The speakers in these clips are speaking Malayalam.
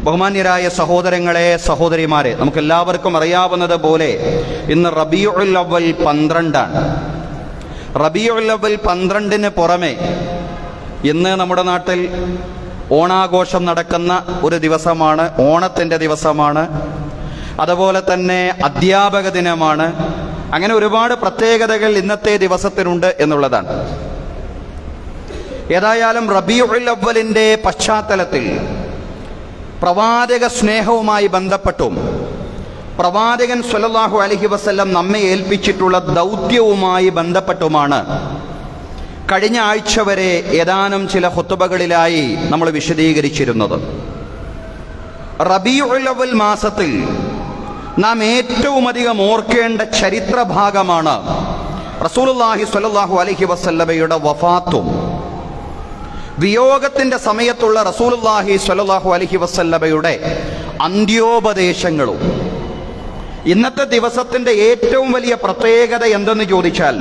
ബഹുമാന്യരായ സഹോദരങ്ങളെ, സഹോദരിമാരെ, നമുക്കെല്ലാവർക്കും അറിയാവുന്നത് പോലെ ഇന്ന് റബീഉൽ അവ്വൽ 12 റബീഉൽ അവ്വൽ 12 പുറമെ ഇന്ന് നമ്മുടെ നാട്ടിൽ ഓണാഘോഷം നടക്കുന്ന ഒരു ദിവസമാണ്, ഓണത്തിൻ്റെ ദിവസമാണ്. അതുപോലെ തന്നെ അധ്യാപക ദിനമാണ്. അങ്ങനെ ഒരുപാട് പ്രത്യേകതകൾ ഇന്നത്തെ ദിവസത്തിനുണ്ട് എന്നുള്ളതാണ്. ഏതായാലും റബീഉൽ അവ്വലിൻ്റെ പശ്ചാത്തലത്തിൽ പ്രവാചക സ്നേഹവുമായി ബന്ധപ്പെട്ടും പ്രവാചകൻ സ്വല്ലല്ലാഹു അലൈഹി വസല്ലം നമ്മെ ഏൽപ്പിച്ചിട്ടുള്ള ദൗത്യവുമായി ബന്ധപ്പെട്ടുമാണ് കഴിഞ്ഞ ആഴ്ച വരെ ഏതാനും ചില ഖുതുബകളിലായി നമ്മൾ വിശദീകരിച്ചിരുന്നത്. റബീഉൽ അവ്വൽ മാസത്തിൽ നാം ഏറ്റവും അധികം ഓർക്കേണ്ട ചരിത്ര ഭാഗമാണ് റസൂലുള്ളാഹി സ്വല്ലല്ലാഹു അലൈഹി വസല്ലമയുടെ വഫാത്തും വിയോഗത്തിന്റെ സമയത്തുള്ള റസൂലുള്ളാഹി സ്വല്ലല്ലാഹു അലൈഹി വസല്ലമയുടെ അന്ത്യോപദേശങ്ങളും. ഇന്നത്തെ ദിവസത്തിന്റെ ഏറ്റവും വലിയ പ്രത്യേകത എന്തെന്ന് ചോദിച്ചാൽ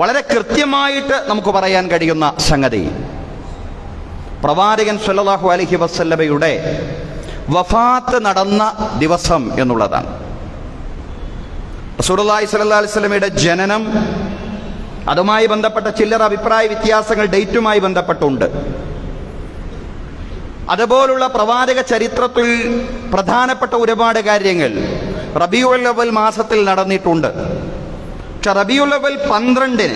വളരെ കൃത്യമായിട്ട് നമുക്ക് പറയാൻ കഴിയുന്ന സംഗതി പ്രവാചകൻ സ്വല്ലല്ലാഹു അലൈഹി വസല്ലമയുടെ വഫാത്ത് നടന്ന ദിവസം എന്നുള്ളതാണ്. റസൂലുള്ളാഹി സ്വല്ലല്ലാഹു അലൈഹി വസല്ലമയുടെ ജനനം, അതുമായി ബന്ധപ്പെട്ട ചില്ലറ അഭിപ്രായ വ്യത്യാസങ്ങൾ ഡേറ്റുമായി ബന്ധപ്പെട്ടുണ്ട്. അതുപോലുള്ള പ്രവാചക ചരിത്രത്തിൽ പ്രധാനപ്പെട്ട ഒരുപാട് കാര്യങ്ങൾ റബീഉൽ അവ്വൽ മാസത്തിൽ നടന്നിട്ടുണ്ട്. പക്ഷെ റബീഉൽ അവ്വൽ 12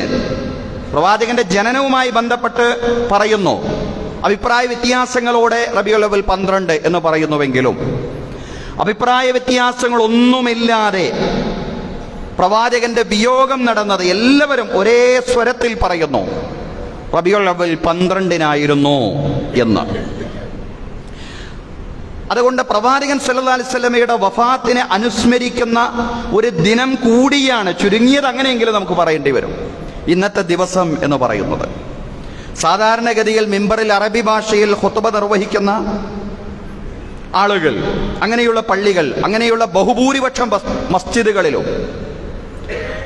പ്രവാചകന്റെ ജനനവുമായി ബന്ധപ്പെട്ട് പറയുന്നു. അഭിപ്രായ വ്യത്യാസങ്ങളോടെ റബീഉൽ അവ്വൽ 12 എന്ന് പറയുന്നുവെങ്കിലും അഭിപ്രായ വ്യത്യാസങ്ങളൊന്നുമില്ലാതെ പ്രവാചകന്റെ വിയോഗം നടന്നത് എല്ലാവരും ഒരേ സ്വരത്തിൽ പറയുന്നു, റബീഉൽ അവ്വൽ 12 എന്ന്. അതുകൊണ്ട് പ്രവാചകൻ സല്ലല്ലാഹു അലൈഹി വസല്ലമയുടെ വഫാത്തിനെ അനുസ്മരിക്കുന്ന ഒരു ദിനം കൂടിയാണ്, ചുരുങ്ങിയത് അങ്ങനെയെങ്കിലും നമുക്ക് പറയേണ്ടി വരും, ഇന്നത്തെ ദിവസം എന്ന് പറയുന്നത്. സാധാരണഗതിയിൽ മിമ്പറിൽ അറബി ഭാഷയിൽ ഖുതുബ നിർവഹിക്കുന്ന ആളുകൾ, അങ്ങനെയുള്ള പള്ളികൾ, അങ്ങനെയുള്ള ബഹുഭൂരിപക്ഷം മസ്ജിദുകളിലും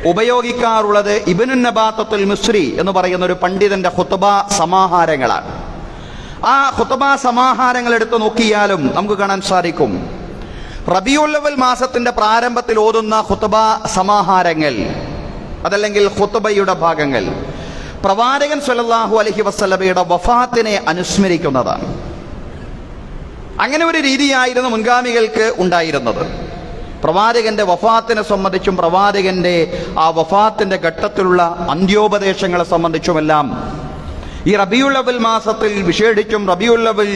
ഉപയോഗിക്കാറുള്ളത് ഇബ്നു നബാത്തത്തുൽ മിസ്രി എന്ന് പറയുന്ന ഒരു പണ്ഡിതന്റെ ഖുതുബ സമാഹാരങ്ങളാണ്. ആ ഖുതുബ സമാഹാരങ്ങൾ എടുത്തു നോക്കിയാലും നമുക്ക് കാണാൻ സാധിക്കും റബീഉൽ അവ്വൽ മാസത്തിന്റെ പ്രാരംഭത്തിൽ ഓതുന്ന ഖുതുബ സമാഹാരങ്ങൾ, അതല്ലെങ്കിൽ ഖുതുബയുടെ ഭാഗങ്ങൾ പ്രവാചകൻ സ്വല്ലല്ലാഹു അലൈഹി വസല്ലമയുടെ വഫാത്തിനെ അനുസ്മരിക്കുന്നതാണ്. അങ്ങനെ ഒരു രീതിയായിരുന്നു മുൻഗാമികൾക്ക് ഉണ്ടായിരുന്നത്. പ്രവാചകന്റെ വഫാത്തിനെ സംബന്ധിച്ചും പ്രവാചകന്റെ ആ വഫാത്തിന്റെ ഘട്ടത്തിലുള്ള അന്ത്യോപദേശങ്ങളെ സംബന്ധിച്ചുമെല്ലാം ഈ റബീഉൽ അവ്വൽ മാസത്തിൽ, വിശേഷിച്ചും റബീഉൽ അവ്വൽ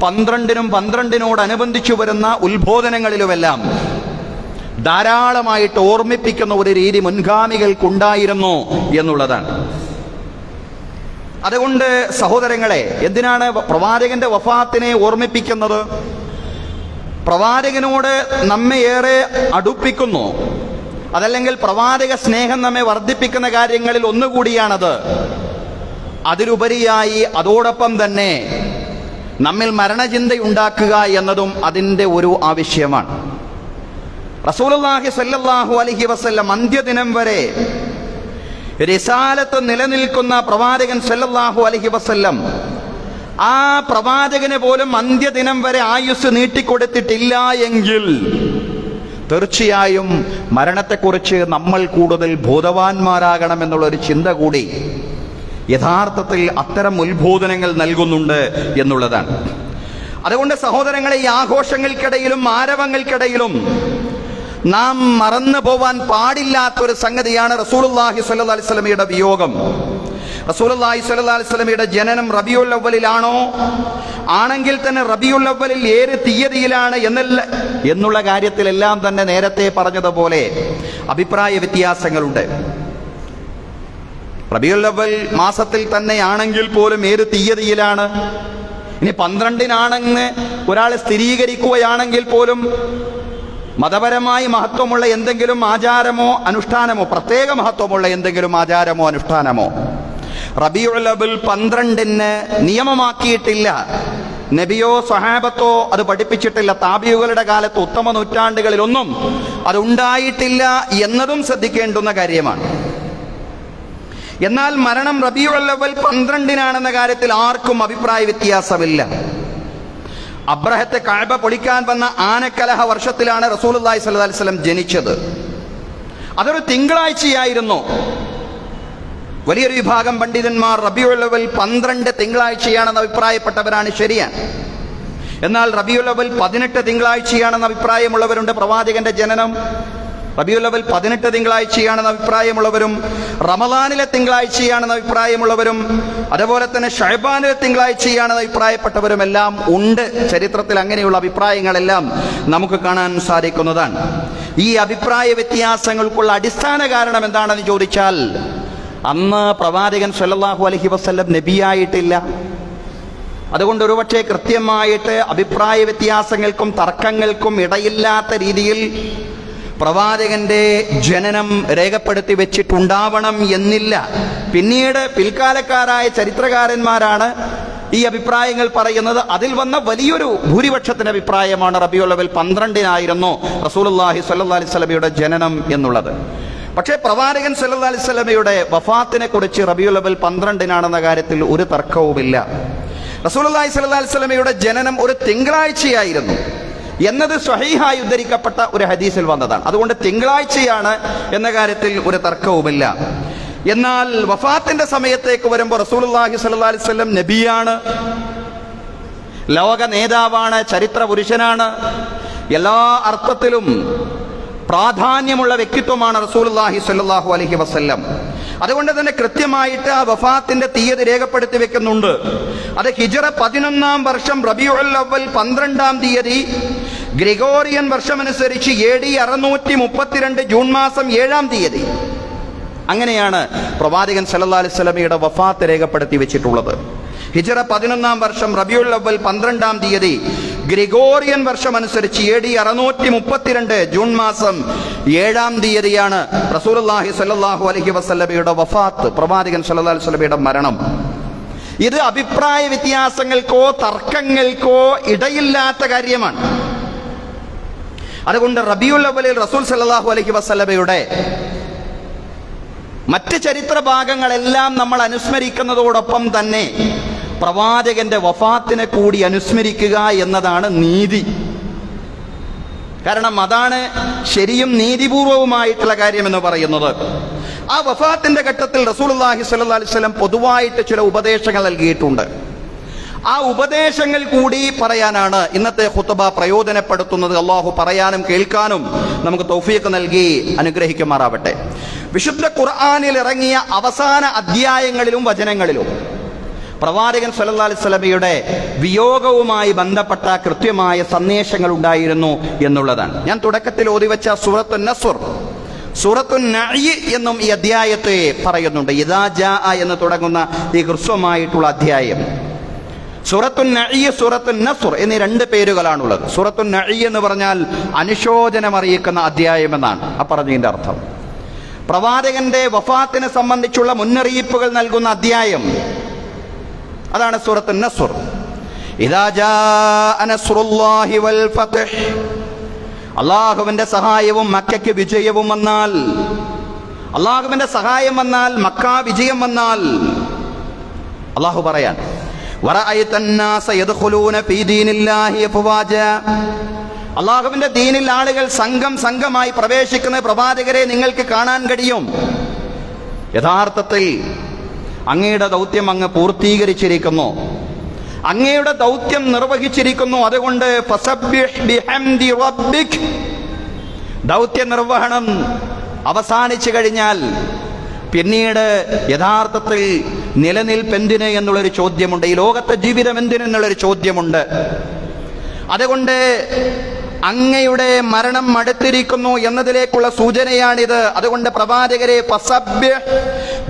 12 12നോടനുബന്ധിച്ചു വരുന്ന ഉത്ബോധനങ്ങളിലുമെല്ലാം ധാരാളമായിട്ട് ഓർമ്മിപ്പിക്കുന്ന ഒരു രീതി മുൻഗാമികൾക്കുണ്ടായിരുന്നു എന്നുള്ളതാണ്. അതുകൊണ്ട് സഹോദരങ്ങളെ, എന്തിനാണ് പ്രവാചകന്റെ വഫാത്തിനെ ഓർമ്മിപ്പിക്കുന്നത്? പ്രവാചകനോട് നമ്മെ ഏറെ അടുപ്പിക്കുന്നു, അതല്ലെങ്കിൽ പ്രവാചക സ്നേഹം നമ്മെ വർദ്ധിപ്പിക്കുന്ന കാര്യങ്ങളിൽ ഒന്നുകൂടിയാണത്. അതിലുപരിയായി അതോടൊപ്പം തന്നെ നമ്മിൽ മരണചിന്തയുണ്ടാക്കുക എന്നതും അതിൻ്റെ ഒരു ആവശ്യമാണ്. റസൂലുള്ളാഹി സ്വല്ലല്ലാഹു അലൈഹി വസല്ലം അന്ത്യദിനം വരെ റിസാലത്ത് നിലനിൽക്കുന്ന പ്രവാചകൻ സ്വല്ലല്ലാഹു അലൈഹി വസല്ലം, ആ പ്രവാചകന് പോലും അന്ത്യദിനം വരെ ആയുസ് നീട്ടിക്കൊടുത്തിട്ടില്ല എങ്കിൽ തീർച്ചയായും മരണത്തെക്കുറിച്ച് നമ്മൾ കൂടുതൽ ബോധവാന്മാരാകണമെന്നുള്ളൊരു ചിന്ത കൂടി യഥാർത്ഥത്തിൽ അത്തരം ഉത്ബോധനങ്ങൾ നൽകുന്നുണ്ട് എന്നുള്ളതാണ്. അതുകൊണ്ട് സഹോദരങ്ങളെ, ഈ ആഘോഷങ്ങൾക്കിടയിലും ആരവങ്ങൾക്കിടയിലും നാം മറന്നു പോവാൻ പാടില്ലാത്തൊരു സംഗതിയാണ് റസൂലുള്ളാഹി സ്വല്ലല്ലാഹു അലൈഹി വസല്ലമയുടെ വിയോഗം. റസൂലുള്ളാഹി സ്വല്ലല്ലാഹു അലൈഹി വസല്ലമയുടെ ജനനം റബീഉൽ അവ്വലിലാണോ, ആണെങ്കിൽ തന്നെ റബീഉൽ അവ്വലിൽ ഏത് തീയതിയിലാണ് എന്നുള്ള കാര്യത്തിലെല്ലാം തന്നെ നേരത്തെ പറഞ്ഞതുപോലെ അഭിപ്രായ വ്യത്യാസങ്ങളുണ്ട്. റബീഉൽ അവ്വൽ മാസത്തിൽ തന്നെയാണെങ്കിൽ പോലും ഏത് തീയതിയിലാണ്, ഇനി 12 ഒരാൾ സ്ഥിരീകരിക്കുകയാണെങ്കിൽ പോലും മതപരമായി മഹത്വമുള്ള എന്തെങ്കിലും ആചാരമോ അനുഷ്ഠാനമോ, പ്രത്യേക മഹത്വമുള്ള എന്തെങ്കിലും ആചാരമോ അനുഷ്ഠാനമോ റബീഉൽ അവ്വൽ 12 നിയമമാക്കിയിട്ടില്ല. നബിയോ സഹാബത്തോ അത് പഠിപ്പിച്ചിട്ടില്ല. താബിഉകളുടെ കാലത്ത് ഉത്തമ നൂറ്റാണ്ടുകളിലൊന്നും അത് ഉണ്ടായിട്ടില്ല എന്നതും ശ്രദ്ധിക്കേണ്ടുന്ന കാര്യമാണ്. എന്നാൽ മരണം റബീഉൽ അവ്വൽ 12 കാര്യത്തിൽ ആർക്കും അഭിപ്രായ വ്യത്യാസമില്ല. അബ്രഹത്തെ കഅബ പൊളിക്കാൻ വന്ന ആനക്കലഹ വർഷത്തിലാണ് റസൂലുള്ളാഹി സ്വല്ലല്ലാഹി അലൈഹി വസല്ലം ജനിച്ചത്. അതൊരു തിങ്കളാഴ്ചയായിരുന്നു. വലിയൊരു വിഭാഗം പണ്ഡിതന്മാർ റബീഉൽ അവ്വൽ 12 തിങ്കളാഴ്ചയാണെന്ന് അഭിപ്രായപ്പെട്ടവരാണ്, ശരിയാണ്. എന്നാൽ റബീഉൽ അവ്വൽ 18 തിങ്കളാഴ്ചയാണെന്ന് അഭിപ്രായമുള്ളവരുണ്ട്. പ്രവാചകന്റെ ജനനം റബീഉൽ അവ്വൽ 18 തിങ്കളാഴ്ചയാണെന്ന് അഭിപ്രായമുള്ളവരും, റമളാനിലെ തിങ്കളാഴ്ചയാണെന്ന് അഭിപ്രായമുള്ളവരും, അതുപോലെ തന്നെ ശഅബാനിലെ തിങ്കളാഴ്ചയാണെന്ന് അഭിപ്രായപ്പെട്ടവരുമെല്ലാം ഉണ്ട്. ചരിത്രത്തിൽ അങ്ങനെയുള്ള അഭിപ്രായങ്ങളെല്ലാം നമുക്ക് കാണാൻ സാധിക്കുന്നതാണ്. ഈ അഭിപ്രായ വ്യത്യാസങ്ങൾക്കുള്ള അടിസ്ഥാന കാരണം എന്താണെന്ന് ചോദിച്ചാൽ, അന്ന് പ്രവാചകൻ സല്ലല്ലാഹു അലൈഹി വസല്ലം നബിയായിട്ടില്ല. അതുകൊണ്ട് ഒരുപക്ഷെ കൃത്യമായിട്ട് അഭിപ്രായ വ്യത്യാസങ്ങൾക്കും തർക്കങ്ങൾക്കും ഇടയില്ലാത്ത രീതിയിൽ പ്രവാചകന്റെ ജനനം രേഖപ്പെടുത്തി വെച്ചിട്ടുണ്ടാവണം എന്നില്ല. പിന്നീട് പിൽക്കാലക്കാരായ ചരിത്രകാരന്മാരാണ് ഈ അഭിപ്രായങ്ങൾ പറയുന്നത്. അതിൽ വന്ന വലിയൊരു ഭൂരിപക്ഷത്തിന്റെ അഭിപ്രായമാണ് റബീഉൽ അവ്വൽ 12 റസൂലുള്ളാഹി സ്വല്ലല്ലാഹി അലൈഹി വസല്ലമയുടെ ജനനം എന്നുള്ളത്. പക്ഷേ പ്രവാചകൻ സല്ലല്ലാഹു അലൈഹി വസല്ലമയുടെ വഫാത്തിനെ കുറിച്ച് റബീഉൽ അവ്വൽ 12 കാര്യത്തിൽ ഒരു തർക്കവുമില്ല. റസൂലുള്ളാഹി സ്വല്ലല്ലാഹി അലൈഹി വസല്ലമയുടെ ജനനം ഒരു തിങ്കളാഴ്ചയായിരുന്നു എന്നത് സ്വഹീഹായി ഉദ്ധരിക്കപ്പെട്ട ഒരു ഹദീസിൽ വന്നതാണ്. അതുകൊണ്ട് തിങ്കളാഴ്ചയാണ് എന്ന കാര്യത്തിൽ ഒരു തർക്കവുമില്ല. എന്നാൽ വഫാത്തിന്റെ സമയത്തേക്ക് വരുമ്പോൾ റസൂലുള്ളാഹി സ്വല്ലല്ലാഹി അലൈഹി വസല്ലം നബിയാണ്, ലോക നേതാവാണ്, ചരിത്ര പുരുഷനാണ്, എല്ലാ അർത്ഥത്തിലും പ്രാധാന്യമുള്ള വ്യക്തിത്വമാണ് റസൂലുള്ളാഹി സ്വല്ലല്ലാഹു അലൈഹി വസല്ലം. അതുകൊണ്ട് തന്നെ കൃത്യമായിട്ട് ആ വഫാത്തിന്റെ തീയതി രേഖപ്പെടുത്തി വെക്കുന്നുണ്ട്. അത് ഹിജ്റ 11 വർഷം റബീഉൽ അവ്വൽ 12 ഗ്രിഗോറിയൻ വർഷമനുസരിച്ച് AD 632 ജൂൺ മാസം 7 അങ്ങനെയാണ് പ്രവാചകൻ സല്ലല്ലാഹു അലൈഹി വസല്ലമയുടെ വഫാത്ത് രേഖപ്പെടുത്തി വെച്ചിട്ടുള്ളത്. ഹിജ്റ 11 വർഷം റബീഉൽ അവ്വൽ 12 ഗ്രിഗോറിയൻ വർഷമനുസരിച്ച് AD 632 ജൂൺ മാസം 7 റസൂലുള്ളാഹി സ്വല്ലല്ലാഹു അലൈഹി വസല്ലമയുടെ വഫാത്ത്, പ്രവാചകൻ സല്ലല്ലാഹു അലൈഹി വസല്ലമയുടെ മരണം. ഇത് അഭിപ്രായ വ്യത്യാസങ്ങൾക്കോ തർക്കങ്ങൾക്കോ ഇടയില്ലാത്ത കാര്യമാണ്. അതുകൊണ്ട് റബീഉൽ അവ്വലിൽ റസൂൽ സല്ലല്ലാഹു അലൈഹി വസല്ലമയുടെ മറ്റ് ചരിത്ര ഭാഗങ്ങളെല്ലാം നമ്മൾ അനുസ്മരിക്കുന്നതോടൊപ്പം തന്നെ പ്രവാചകന്റെ വഫാത്തിനെ കൂടി അനുസ്മരിക്കുക എന്നതാണ് നീതി. കാരണം അതാണ് ശരിയും നീതിപൂർവവുമായിട്ടുള്ള കാര്യമെന്ന് പറയുന്നത്. ആ വഫാത്തിന്റെ ഘട്ടത്തിൽ റസൂലുള്ളാഹി സ്വല്ലല്ലാഹി അലൈഹി വസല്ലം പൊതുവായിട്ട് ചില ഉപദേശങ്ങൾ നൽകിയിട്ടുണ്ട്. ആ ഉപദേശങ്ങൾ കൂടി പറയാനാണ് ഇന്നത്തെ ഖുത്ബ പ്രയോജനപ്പെടുത്തുന്നത്. അള്ളാഹു പറയാനും കേൾക്കാനും നമുക്ക് തൗഫീഖ് നൽകി അനുഗ്രഹിക്കുമാറാവട്ടെ. വിശുദ്ധ ഖുർആനിൽ ഇറങ്ങിയ അവസാന അധ്യായങ്ങളിലും വചനങ്ങളിലും പ്രവാചകൻ സല്ലല്ലാഹു അലൈഹി വസല്ലമയുടെ വിയോഗവുമായി ബന്ധപ്പെട്ട കൃത്യമായ സന്ദേശങ്ങൾ ഉണ്ടായിരുന്നു എന്നുള്ളതാണ്. ഞാൻ തുടക്കത്തിൽ ഓതിവെച്ച സൂറത്തുൻ നസ്ർ, സൂറത്തുൻ നഅ്യ് എന്നും ഈ അധ്യായത്തെ പറയുന്നുണ്ട്. ഇദാ ജാഅ എന്ന് തുടങ്ങുന്ന ഈ ഹ്രസ്വമായിട്ടുള്ള അധ്യായം. സൂറത്തുൻ നഅ്യ്, സൂറത്തുൻ നസ്ർ എന്നീ 2 പേരുകളാണുള്ളത്. സൂറത്തുൻ നഅ്യ് എന്ന് പറഞ്ഞാൽ അനുശോചനം അറിയിക്കുന്ന അധ്യായം എന്നാണ് ആ പറഞ്ഞതിന്റെ അർത്ഥം. പ്രവാചകന്റെ വഫാത്തിനെ സംബന്ധിച്ചുള്ള മുന്നറിയിപ്പുകൾ നൽകുന്ന അധ്യായം, അതാണ് സൂറത്തുൻ നസ്ർ. ഇദാ ജാഅ നസ്റുല്ലാഹി വൽ ഫത്ഹ്, അല്ലാഹുവിന്റെ സഹായവും മക്കയ്ക്ക് വിജയവും വന്നാൽ, അല്ലാഹുവിന്റെ സഹായം വന്നാൽ, മക്ക വിജയം വന്നാൽ, അല്ലാഹു പറയാൻ വറഅയ്തൻ നാസ യദ്ഖുലൂന ഫീ ദീനില്ലാഹി അഫ്വാജ, അല്ലാഹുവിന്റെ ദീനിൽ ആളുകൾ സംഘം സംഘമായി പ്രവേശിക്കുന്ന പ്രവാചകരെ നിങ്ങൾക്ക് കാണാൻ കഴിയും. യഥാർത്ഥത്തിൽ അങ്ങയുടെ ദൗത്യം അങ്ങ് പൂർത്തീകരിച്ചിരിക്കുന്നു, അങ്ങയുടെ ദൗത്യം നിർവഹിച്ചിരിക്കുന്നു. അതുകൊണ്ട് ഫസബ്ബിഹ് ബിഹംദി റബ്ബിക്, ദൗത്യ നിർവഹണം അവസാനിച്ചു കഴിഞ്ഞാൽ പിന്നീട് യഥാർത്ഥത്തിൽ നിലനിൽപ്പെന്തിന് എന്നുള്ളൊരു ചോദ്യമുണ്ട്. ഈ ലോകത്തെ ജീവിതം എന്തിനെന്നുള്ളൊരു ചോദ്യമുണ്ട്. അതുകൊണ്ട് അങ്ങയുടെ മരണം അടുത്തിരിക്കുന്നു എന്നതിലേക്കുള്ള സൂചനയാണിത്. അതുകൊണ്ട് പ്രവാചകരെ ഫസബ്ബിഹ്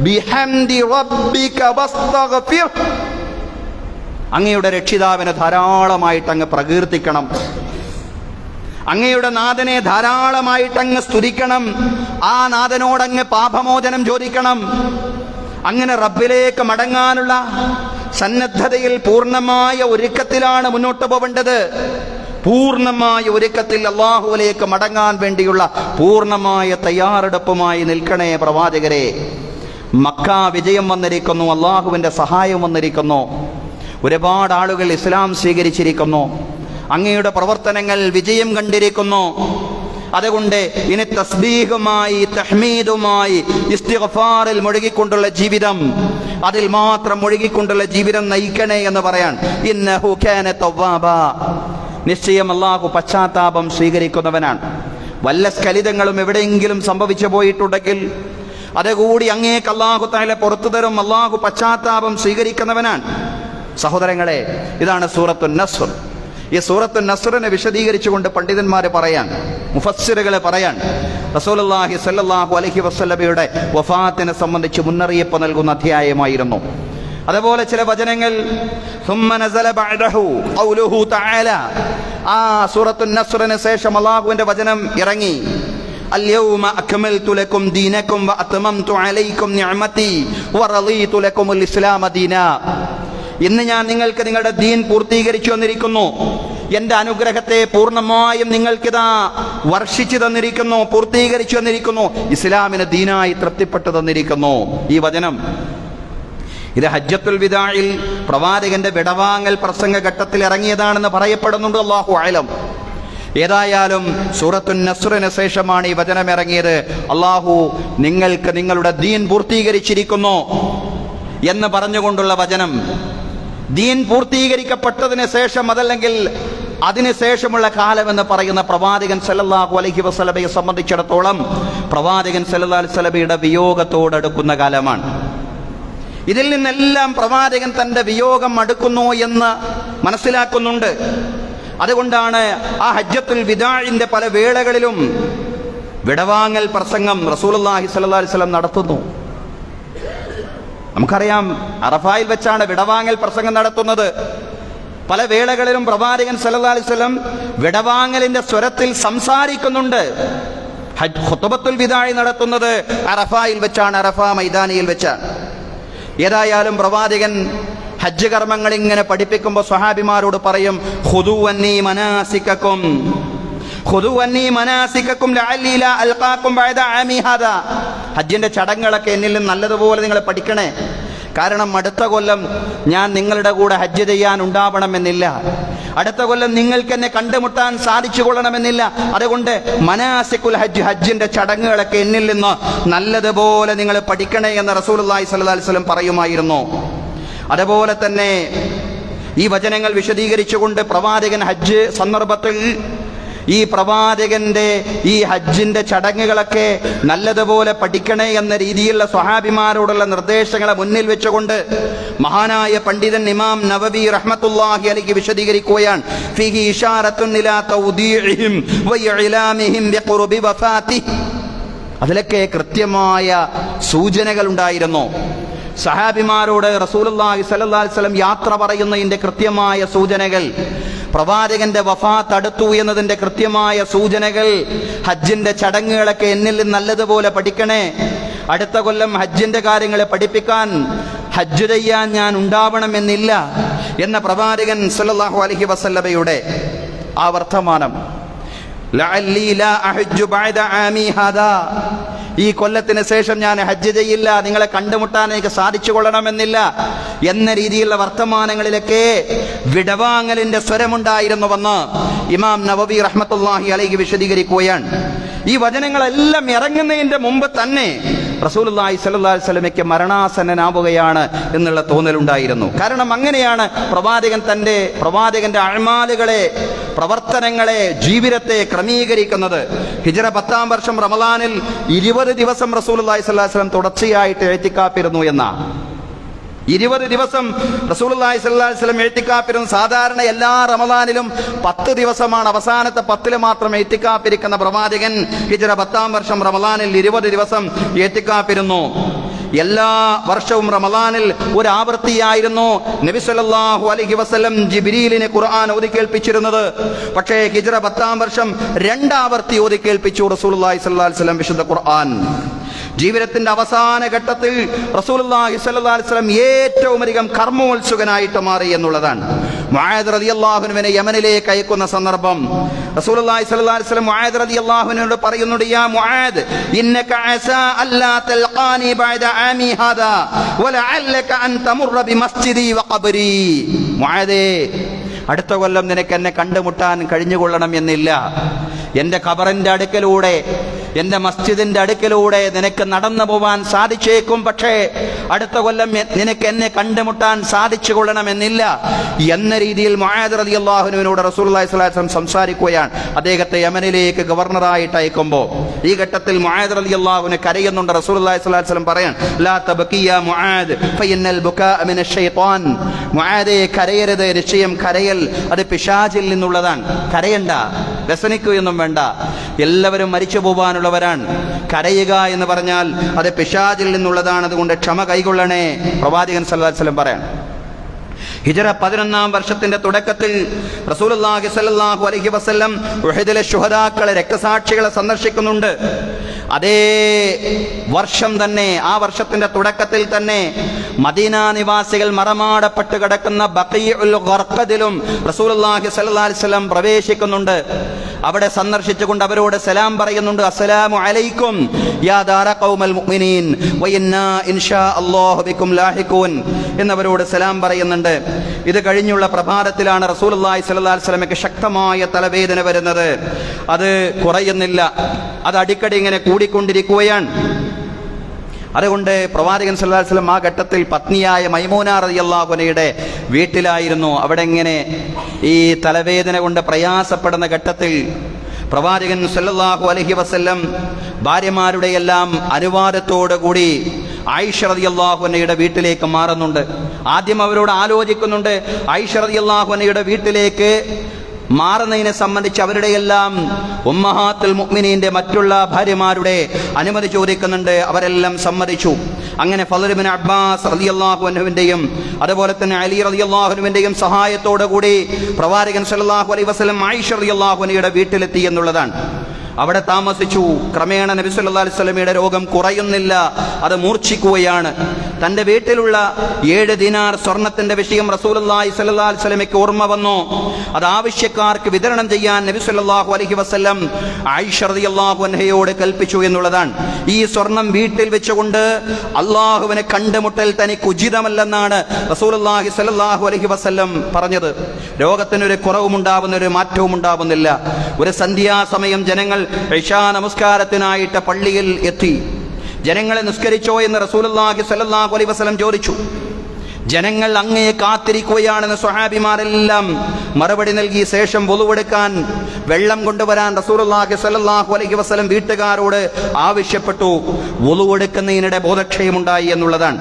ബിഹംദി റബ്ബിക വസ്തഗ്ഫിർ, അങ്ങയുടെ രക്ഷിതാവിനെ ധാരാളമായിട്ട് അങ്ങ് പ്രകീർത്തിക്കണം, അങ്ങയുടെ നാഥനെ ധാരാളമായിട്ട് അങ്ങ് സ്തുതിക്കണം, ആ നാഥനോടങ്ങ് പാപമോചനം ചോദിക്കണം. അങ്ങനെ റബ്ബിലേക്ക് മടങ്ങാനുള്ള സന്നദ്ധതയിൽ പൂർണ്ണമായ ഒരുക്കത്തിലാണ് മുന്നോട്ട് പോവേണ്ടത്. പൂർണ്ണമായ ഒരുക്കത്തിൽ അല്ലാഹുവിലേക്ക് മടങ്ങാൻ വേണ്ടിയുള്ള പൂർണ്ണമായ തയ്യാറെടുപ്പുമായി നിൽക്കണേ പ്രവാചകരെ. മക്ക വിജയം വന്നിരിക്കുന്നു, അല്ലാഹുവിന്റെ സഹായം വന്നിരിക്കുന്നു, ഒരുപാട് ആളുകൾ ഇസ്ലാം സ്വീകരിച്ചിരിക്കുന്നു. അങ്ങയുടെ പ്രവർത്തനങ്ങൾ വിജയം കണ്ടിരിക്കുന്നു. അതുകൊണ്ട് ഇനി തസ്ബീഹുമായി തഹ്മീദുമായി ഇസ്തിഗ്ഫാറിൽ മുഴുകിക്കൊണ്ടുള്ള ജീവിതം, അതിൽ മാത്രം മുഴുകിക്കൊണ്ടുള്ള ജീവിതം നയിക്കണേ എന്ന് പറയാൻ. ഇന്നഹു കാന തവ്വാബാ, നിശ്ചയം അല്ലാഹു പശ്ചാത്താപം സ്വീകരിക്കുന്നവനാണ്. വല്ല സ്ഖലിതങ്ങളും എവിടെയെങ്കിലും സംഭവിച്ചു പോയിട്ടുണ്ടെങ്കിൽ അതുകൂടി അങ്ങേക്ക് അല്ലാഹു തആല പുറത്തു തരും. അല്ലാഹു പശ്ചാത്താപം സ്വീകരിക്കുന്നവനാണ്. സഹോദരങ്ങളെ, ഇതാണ് സൂറത്തുൻ നസ്ർ. ഈ സൂറത്തുൻ നസ്റിനെ വിശദീകരിച്ചുകൊണ്ട് പണ്ഡിതന്മാര് പറയാൻ, മുഫസ്സിറുകളെ പറയാൻ, റസൂലുള്ളാഹി സ്വല്ലല്ലാഹു അലൈഹി വസല്ലമയുടെ വഫാത്തിനെ സംബന്ധിച്ച് മുന്നറിയിപ്പ് നൽകുന്ന അധ്യായമായിരുന്നു. അതുപോലെ ചില വചനങ്ങൾ ثم نزل بعده قوله تعالى, ആ സൂറത്തുൻ നസ്റിന് ശേഷം അല്ലാഹുവിന്റെ വചനം ഇറങ്ങി. اليوم أكملت لكم دينكم وأتممت عليكم نعمتي ورضيت لكم الإسلام دينا. ഇന്ന് ഞാൻ നിങ്ങൾക്ക് നിങ്ങളുടെ ദീൻ പൂർത്തീകരിച്ചു തന്നിരിക്കുന്നു, എന്റെ അനുഗ്രഹത്തെ പൂർണ്ണമായും നിങ്ങൾക്കിതാ വർഷിച്ചു തന്നിരിക്കുന്നു, പൂർത്തീകരിച്ചു തന്നിരിക്കുന്നു, ഇസ്ലാമിന് ദീനായി തൃപ്തിപ്പെട്ടു തന്നിരിക്കുന്നു. ഈ വചനം ഇത് ഹജ്ജത്തുൽ വിദാഇൽ പ്രവാചകന്റെ വിടവാങ്ങൽ പ്രസംഗ ഘട്ടത്തിൽ ഇറങ്ങിയതാണെന്ന് പറയപ്പെടുന്നുണ്ട്. അല്ലാഹു അഅലം. ഏതായാലും സൂറത്തുൻ നസ്റിന് ശേഷമാണ് ഈ വചനം ഇറങ്ങിയത്. അല്ലാഹു നിങ്ങൾക്ക് നിങ്ങളുടെ ദീൻ പൂർത്തീകരിച്ചിരിക്കുന്നു എന്ന് പറഞ്ഞുകൊണ്ടുള്ള വചനം. ദീൻ പൂർത്തീകരിക്കപ്പെട്ടതിന് ശേഷം, അതല്ലെങ്കിൽ അതിനുശേഷമുള്ള കാലം എന്ന് പറയുന്ന പ്രവാചകൻ സല്ലല്ലാഹു അലൈഹി വസല്ലമയെ സംബന്ധിച്ചിടത്തോളം പ്രവാചകൻ സല്ലല്ലാഹു അലൈഹി വസല്ലമയുടെ വിയോഗത്തോടടുക്കുന്ന കാലമാണ്. ഇതിൽ നിന്നെല്ലാം പ്രവാചകൻ തന്റെ വിയോഗം അടുക്കുന്നു എന്ന് മനസ്സിലാക്കുന്നുണ്ട്. അതുകൊണ്ടാണ് ആ ഹജ്ജത്തുൽ വിദാഇന്റെ പല വേളകളിലും വിടവാങ്ങൽ പ്രസംഗം റസൂലുള്ളാഹി സ്വല്ലല്ലാഹു അലൈഹി വസല്ലം നടത്തുന്നു. നമുക്കറിയാം, അറഫായിൽ വെച്ചാണ് വിടവാങ്ങൽ പ്രസംഗം നടത്തുന്നത്. പല വേളകളിലും പ്രവാചകൻ സല്ലല്ലാഹു അലൈഹി വസല്ലം വിടവാങ്ങലിന്റെ സ്വരത്തിൽ സംസാരിക്കുന്നുണ്ട്. ഖുത്ബത്തുൽ വിദാഇ നടത്തുന്നത് അറഫായിൽ വെച്ചാണ്, അറഫാ മൈതാനിയിൽ വെച്ചാണ്. ഏതായാലും പ്രവാചകൻ ഹജ്ജ് കർമ്മങ്ങൾ ഇങ്ങനെ പഠിപ്പിക്കുമ്പോൾ സ്വഹാബിമാരോട് പറയും, ഖുദൂ അന്നീ മനാസികക്കും, ഖുദൂ അന്നീ മനാസികക്കും ലഅല്ലി ലാ അൽഖാകും ബഅദ ആമി ഹാദാ. ഹജ്ജിന്റെ ചടങ്ങുകളൊക്കെ എന്നിൽ നിന്ന് നല്ലതുപോലെ നിങ്ങൾ പഠിക്കണേ. കാരണം അടുത്ത കൊല്ലം ഞാൻ നിങ്ങളുടെ കൂടെ ഹജ്ജ് ചെയ്യാൻ ഉണ്ടാവണമെന്നില്ല, അടുത്ത കൊല്ലം നിങ്ങൾക്ക് എന്നെ കണ്ടുമുട്ടാൻ സാധിച്ചു കൊള്ളണമെന്നില്ല. അതുകൊണ്ട് മനാസിക്കുൽ ഹജ്ജ്, ഹജ്ജിന്റെ ചടങ്ങുകളൊക്കെ എന്നിൽ നിന്ന് നല്ലതുപോലെ നിങ്ങൾ പഠിക്കണേ എന്ന് റസൂലുള്ളാഹി സ്വല്ലല്ലാഹു അലൈഹി വസല്ലം പറയുമായിരുന്നു. അതുപോലെ തന്നെ ഈ വചനങ്ങൾ വിശദീകരിച്ചുകൊണ്ട് പ്രവാചകൻ ഹജ്ജ് സന്ദർഭത്തിൽ ഈ പ്രവാചകന്റെ ഈ ഹജ്ജിന്റെ ചടങ്ങുകളൊക്കെ നല്ലതുപോലെ പഠിക്കണേ എന്ന രീതിയിലുള്ള സ്വഹാബിമാരോടുള്ള നിർദ്ദേശങ്ങളെ മുന്നിൽ വെച്ചുകൊണ്ട് മഹാനായ പണ്ഡിതൻ ഇമാം നവവി റഹ്മത്തുള്ളാഹി അലൈഹി വിശദീകരിക്കുകയാണ്. ഫീഹി ഇശാറത്തുൻ ഇലാ തൗദീഇഹിം വഇലാമിഹിം ബിഖുർബി വഫാതിഹി. അതിലൊക്കെ കൃത്യമായ സൂചനകൾ ഉണ്ടായിരുന്നു. സഹാബിമാരോട് റസൂലുള്ളാഹി സ്വല്ലല്ലാഹു അലൈഹി വസല്ലം യാത്ര പറയുന്നതിന്റെ കൃത്യമായ സൂചനകൾ, പ്രവാചകന്റെ വഫാത്ത് അടുത്തു എന്നതിന്റെ കൃത്യമായ സൂചനകൾ, ഹജ്ജിന്റെ ചടങ്ങുകളൊക്കെ എന്നിൽ നിന്ന് നല്ലതുപോലെ പഠിക്കണേ, അടുത്ത കൊല്ലം ഹജ്ജിന്റെ കാര്യങ്ങളെ പഠിപ്പിക്കാൻ, ഹജ്ജ് ചെയ്യാൻ ഞാൻ ഉണ്ടാവണമെന്നില്ല എന്ന പ്രവാചകൻ സല്ലല്ലാഹു അലൈഹി വസല്ലമയുടെ ആ വർത്തമാനം, ലഅല്ലി ലാ അഹജ്ജു ബഅദ ആമി ഹാദാ, ഈ കൊല്ലത്തിന് ശേഷം ഞാൻ ഹജ്ജ് ചെയ്യില്ല, നിങ്ങളെ കണ്ടുമുട്ടാൻ എനിക്ക് സാധിച്ചു കൊള്ളണമെന്നില്ല എന്ന രീതിയിലുള്ള വർത്തമാനങ്ങളിലൊക്കെ വിടവാങ്ങലിന്റെ സ്വരമുണ്ടായിരുന്നുവെന്ന് ഇമാം നവവി റഹ്മത്തുള്ളാഹി അലൈഹി വിശദീകരിക്കുകയാണ്. ഈ വചനങ്ങളെല്ലാം ഇറങ്ങുന്നതിന്റെ മുമ്പ് തന്നെ റസൂലുള്ളാഹി സ്വല്ലല്ലാഹു അലൈഹി വസല്ലമയ്ക്ക് മരണാസന്നനാവുകയാണ് എന്നുള്ള തോന്നലുണ്ടായിരുന്നു. കാരണം അങ്ങനെയാണ് പ്രവാചകന്റെ അഅ്മാലുകളെ, പ്രവർത്തനങ്ങളെ, ജീവിതത്തെ ക്രമീകരിക്കുന്നത്. ഹിജ്റ 10-ാം വർഷം റമളാനിൽ 20 ദിവസം റസൂലുള്ളാഹി സ്വല്ലല്ലാഹു അലൈഹി വസല്ലം തുടർച്ചയായിട്ട് ഇഅ്തികാഫിരുന്നു എന്നാണ്. 20 ദിവസം റസൂലുള്ളാഹി സ്വല്ലല്ലാഹു അലൈഹി വസല്ലം ഇഅ്തികാഫിരുന്നു. സാധാരണ എല്ലാ റമളാനിലും 10 ദിവസമാണ്, അവസാനത്തെ 10 മാത്രം ഇഅ്തികാഫിരിക്കുന്ന പ്രവാചകൻ ഹിജ്റ 10-ാം വർഷം റമളാനിൽ 20 ദിവസം ഇഅ്തികാഫിരുന്നു. എല്ലാ വർഷവും റമളാനിൽ ഒരു ആവൃത്തിയായിരുന്നു നബി സല്ലല്ലാഹു അലൈഹി വസല്ലം ജിബ്രീലിനെ ഖുർആൻ ഓതി കേൾപ്പിച്ചിരുന്നത്. പക്ഷേ ഹിജ്റ 10-ാം വർഷം 2 ആവർത്തി ഓതി കേൾപ്പിച്ചു റസൂലുള്ളാഹി സ്വല്ലല്ലാഹു അലൈഹി വസല്ലം വിശുദ്ധ ഖുർആൻ. ജീവിതത്തിന്റെ അവസാന ഘട്ടത്തിൽ റസൂലുള്ളാഹി സ്വല്ലല്ലാഹു അലൈഹി വസല്ലം ഏറ്റവും അധികം കർമ്മോത്സുകനായിട്ട് മാറി എന്നുള്ളതാണ്. മുആദ് റളിയല്ലാഹു അൻഹുവിനെ യമനിലേക്ക് അയക്കുന്ന സന്ദർഭം റസൂലുള്ളാഹി സ്വല്ലല്ലാഹു അലൈഹി വസല്ലം മുആദ് റളിയല്ലാഹു അൻഹുവിനോട് പറയുന്നുണ്ട്, യാ മുആദ് ഇന്നക അസാ അല്ലാ തൽഖാനി ബഅദ ആമി ഹാദാ വലഅല്ലക അൻ തമുറ ബിമസ്ജിദി വഖബ്രി. മുആദേ, അടുത്ത കൊല്ലം നിനക്ക് എന്നെ കണ്ടുമുട്ടാൻ കഴിഞ്ഞുകൊള്ളണം എന്നില്ല. എൻ്റെ ഖബറിൻ്റെ അടുക്കലൂടെ, എൻ്റെ മസ്ജിദിൻ്റെ അടുക്കലൂടെ നിനക്ക് നടന്നു പോവാൻ സാധിച്ചേക്കും, പക്ഷേ അടുത്ത കൊല്ലം നിനക്ക് എന്നെ കണ്ടുമുട്ടാൻ സാധിച്ചു കൊള്ളണമെന്നില്ല എന്ന രീതിയിൽ മുആദ് റളിയല്ലാഹു അൻഹുവിനോട് റസൂലുള്ളാഹി സ്വല്ലല്ലാഹു അലൈഹി വസല്ലം സംസാരിക്കുകയാണ്. അദ്ദേഹത്തെ യമനിലേക്ക് ഗവർണറായിട്ട് അയക്കുമ്പോൾ ഈ ഘട്ടത്തിൽ മുആദ് റളിയല്ലാഹു അൻഹു കരയുന്നുണ്ട്. റസൂലുള്ളാഹി സ്വല്ലല്ലാഹു അലൈഹി വസല്ലം പറയാൻ, ലാ തബ്കി യാ മുആദ് ഫഇന്നൽ ബുകാഅ മിനശ് ശൈത്താൻ. മുആദേ, കരയരുത്, നിശ്ചയം കരയൽ അത് പിശാചിൽ നിന്നുള്ളതാണ്. കരയണ്ട, വ്യസനിക്കുകയൊന്നും വേണ്ട, എല്ലാവരും മരിച്ചു പോവാനുള്ളവരാണ്. കരയുക എന്ന് പറഞ്ഞാൽ അത് പിശാചിൽ നിന്നുള്ളതാണ്, അതുകൊണ്ട് ക്ഷമ കൈകൊള്ളണേ പ്രവാചകൻ സല്ലല്ലാഹു അലൈഹി വസല്ലം പറയാൻ. ഹിജ്റ 11-ാം വർഷത്തിന്റെ തുടക്കത്തിൽ റസൂലുള്ളാഹി സ്വല്ലല്ലാഹു അലൈഹി വസല്ലം ഉഹദിലെ ശുഹദാക്കളെ, രക്തസാക്ഷികളെ സന്ദർശിക്കുന്നുണ്ട്. അതേ വർഷം തന്നെ, ആ വർഷത്തിന്റെ തുടക്കത്തിൽ തന്നെ മദീന നിവാസികൾ മറമാടപ്പെട്ട് കിടക്കുന്ന ബഖീഉൽ ഗർഖദിലും റസൂലുള്ളാഹി സ്വല്ലല്ലാഹു അലൈഹി വസല്ലം പ്രവേശിക്കുന്നുണ്ട്. അവിടെ സന്ദർശിച്ചുകൊണ്ട് അവരോട് സലാം പറയുന്നുണ്ട്. അസ്സലാമു അലൈക്കും യാ ദാറ ഖൗമൽ മുഅ്മിനീൻ വഇന്നാ ഇൻഷാ അല്ലാഹു ബിക്കും ലാഹിഖൂൻ എന്നവരോട് സലാം പറയുന്നുണ്ട്. ഇത് കഴിഞ്ഞുള്ള പ്രഭാതത്തിലാണ് റസൂലുള്ളാഹി സ്വല്ലല്ലാഹു അലൈഹി വസല്ലമയ്ക്ക് ശക്തമായ തലവേദന വരുന്നത്. അത് കുറയുന്നില്ല, അത് അടിക്കടി ഇങ്ങനെ കൂടിക്കൊണ്ടിരിക്കുകയാണ്. അതുകൊണ്ട് പ്രവാചകൻ സല്ലല്ലാഹു അലൈഹി വസല്ലം ആ ഘട്ടത്തിൽ പത്നിയായ മൈമൂന റളിയല്ലാഹു അൻഹയുടെ വീട്ടിലായിരുന്നു. അവിടെ ഇങ്ങനെ ഈ തലവേദന കൊണ്ട് പ്രയാസപ്പെടുന്ന ഘട്ടത്തിൽ പ്രവാചകൻ സല്ലല്ലാഹു അലൈഹി വസല്ലം ഭാര്യമാരുടെ എല്ലാം അനുവാദത്തോടു കൂടി ആയിഷ റളിയല്ലാഹു അൻഹയുടെ വീട്ടിലേക്ക് മാറുന്നുണ്ട്. ആദ്യം അവരോട് ആലോചിക്കുന്നുണ്ട്. ആയിഷ റളിയല്ലാഹു അൻഹയുടെ വീട്ടിലേക്ക് മാറുന്നതിനെ സംബന്ധിച്ച് അവരുടെ എല്ലാം ഉമ്മഹാത്തുൽ മുഅ്മിനീന്റെ മറ്റുള്ള ഭാര്യമാരുടെ അനുമതി ചോദിക്കുന്നുണ്ട്. അവരെല്ലാം സമ്മതിച്ചു. അങ്ങനെ ഫളൽ ഇബ്നു അബ്ബാസ് റളിയല്ലാഹു അൻഹുവിന്റെയും അതുപോലെ തന്നെ അലി റളിയല്ലാഹു അൻഹുവിന്റെയും സഹായത്തോടു കൂടി പ്രവാചകൻ സല്ലല്ലാഹു അലൈഹി വസല്ലം ആയിഷ റളിയല്ലാഹു അൻഹയുടെ വീട്ടിലെത്തി എന്നുള്ളതാണ്. അവിടെ താമസിച്ചു. ക്രമേണ നബി സല്ലല്ലാഹു അലൈഹി വസല്ലമയുടെ രോഗം കുറയുന്നില്ല, അത് മൂർച്ഛിക്കുകയാണ്. തന്റെ വീട്ടിലുള്ള 7 ദിനാർ സ്വർണത്തിന്റെ വിഷയം റസൂലുള്ളാഹി സ്വല്ലല്ലാഹു അലൈഹി വസല്ലമയ്ക്ക് ഓർമ്മ വന്നു. അത് ആവശ്യക്കാർക്ക് വിതരണം ചെയ്യാൻ നബി സല്ലല്ലാഹു അലൈഹി വസല്ലം ആയിഷ റളിയല്ലാഹു അൻഹയോട് കൽപ്പിച്ചു എന്നുള്ളതാണ്. ഈ സ്വർണം വീട്ടിൽ വെച്ചുകൊണ്ട് അള്ളാഹുവിനെ കണ്ടുമുട്ടൽ തനിക്ക് ഉചിതമല്ലെന്നാണ് റസൂലുള്ളാഹി സ്വല്ലല്ലാഹു അലൈഹി വസല്ലം പറഞ്ഞത്. രോഗത്തിനൊരു കുറവുമുണ്ടാവുന്ന, ഒരു മാറ്റവും ഉണ്ടാവുന്നില്ല. ഒരു സന്ധ്യാസമയം ജനങ്ങൾ ഇശാ നമസ്കാരത്തിനായിട്ട് പള്ളിയിൽ എത്തി. ജനങ്ങളെ നിസ്കരിച്ചോ എന്ന് റസൂലുള്ളാഹി സ്വല്ലല്ലാഹു അലൈഹി വസല്ലം ചോദിച്ചു. ജനങ്ങൾ അങ്ങയെ കാത്തിരിക്കുകയാണെന്ന് സ്വഹാബിമാരെല്ലാം മറുപടി നൽകി. ശേഷം വുളുവെടുക്കാൻ വെള്ളം കൊണ്ടുവരാൻ റസൂലുള്ളാഹി സ്വല്ലല്ലാഹു അലൈഹി വസല്ലം വീട്ടുകാരോട് ആവശ്യപ്പെട്ടു. വുളുവെടുക്കുന്നതിനിടെ ബോധക്ഷയമുണ്ടായി എന്നുള്ളതാണ്.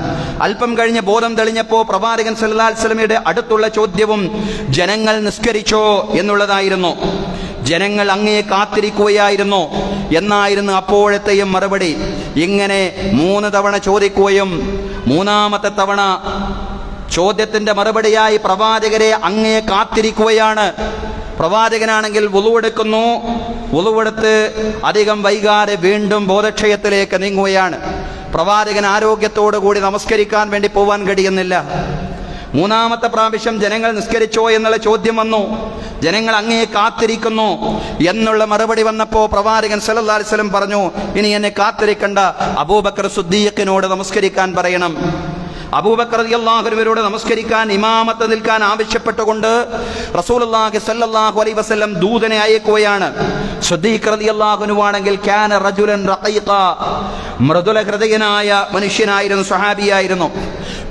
അല്പം കഴിഞ്ഞ് ബോധം തെളിഞ്ഞപ്പോൾ പ്രവാചകൻ സല്ലല്ലാഹു അലൈഹി വസല്ലമയുടെ അടുത്തുള്ള ചോദ്യവും ജനങ്ങൾ നിസ്കരിച്ചോ എന്നുള്ളതായിരുന്നു. ജനങ്ങൾ അങ്ങയെ കാത്തിരിക്കുകയായിരുന്നു എന്നായിരുന്നു അപ്പോഴത്തെയും മറുപടി. ഇങ്ങനെ 3 തവണ ചോദിക്കുകയും 3ാമത്തെ തവണ ചോദ്യത്തിന്റെ മറുപടിയായി പ്രവാചകരെ അങ്ങയെ കാത്തിരിക്കുകയാണ്. പ്രവാചകനാണെങ്കിൽ വുളുവെടുക്കുന്നു. വുളുവെടുത്ത് അധികം വൈകാതെ വീണ്ടും ബോധക്ഷയത്തിലേക്ക് നീങ്ങുകയാണ്. പ്രവാചകൻ ആരോഗ്യത്തോടു കൂടി നമസ്കരിക്കാൻ വേണ്ടി പോവാൻ കഴിയുന്നില്ല. 3ാമത്തെ പ്രാവശ്യം ജനങ്ങൾ നിസ്കരിച്ചോ എന്നുള്ള ചോദ്യം വന്നു. ജനങ്ങൾ അങ്ങയെ കാത്തിരിക്കുന്നു എന്നുള്ള മറുപടി വന്നപ്പോൾ പ്രവാചകൻ സല്ലല്ലാഹു അലൈഹി വസല്ലം പറഞ്ഞു, ഇനി എന്നെ കാത്തിരിക്കണ്ട, അബൂബക്കർ സിദ്ദീഖിനോട് നമസ്കരിക്കാൻ പറയണം. അബൂബക്കർ റളിയല്ലാഹു അൻഹുവിനോട് നമസ്കരിക്കാൻ, ഇമാമത്ത് നിൽക്കാൻ ആവശ്യപ്പെട്ടുകൊണ്ട് റസൂലുള്ളാഹി സ്വല്ലല്ലാഹു അലൈഹി വസല്ലം ദൂതനെ അയക്കുകയാണ്. സിദ്ദീഖ് റളിയല്ലാഹു അൻഹു ആണെങ്കിൽ കാന റജുലൻ റഖീഖ, മൃദുല ഹൃദയനായ മനുഷ്യനായിരുന്നു, സ്വഹാബിയായിരുന്നു.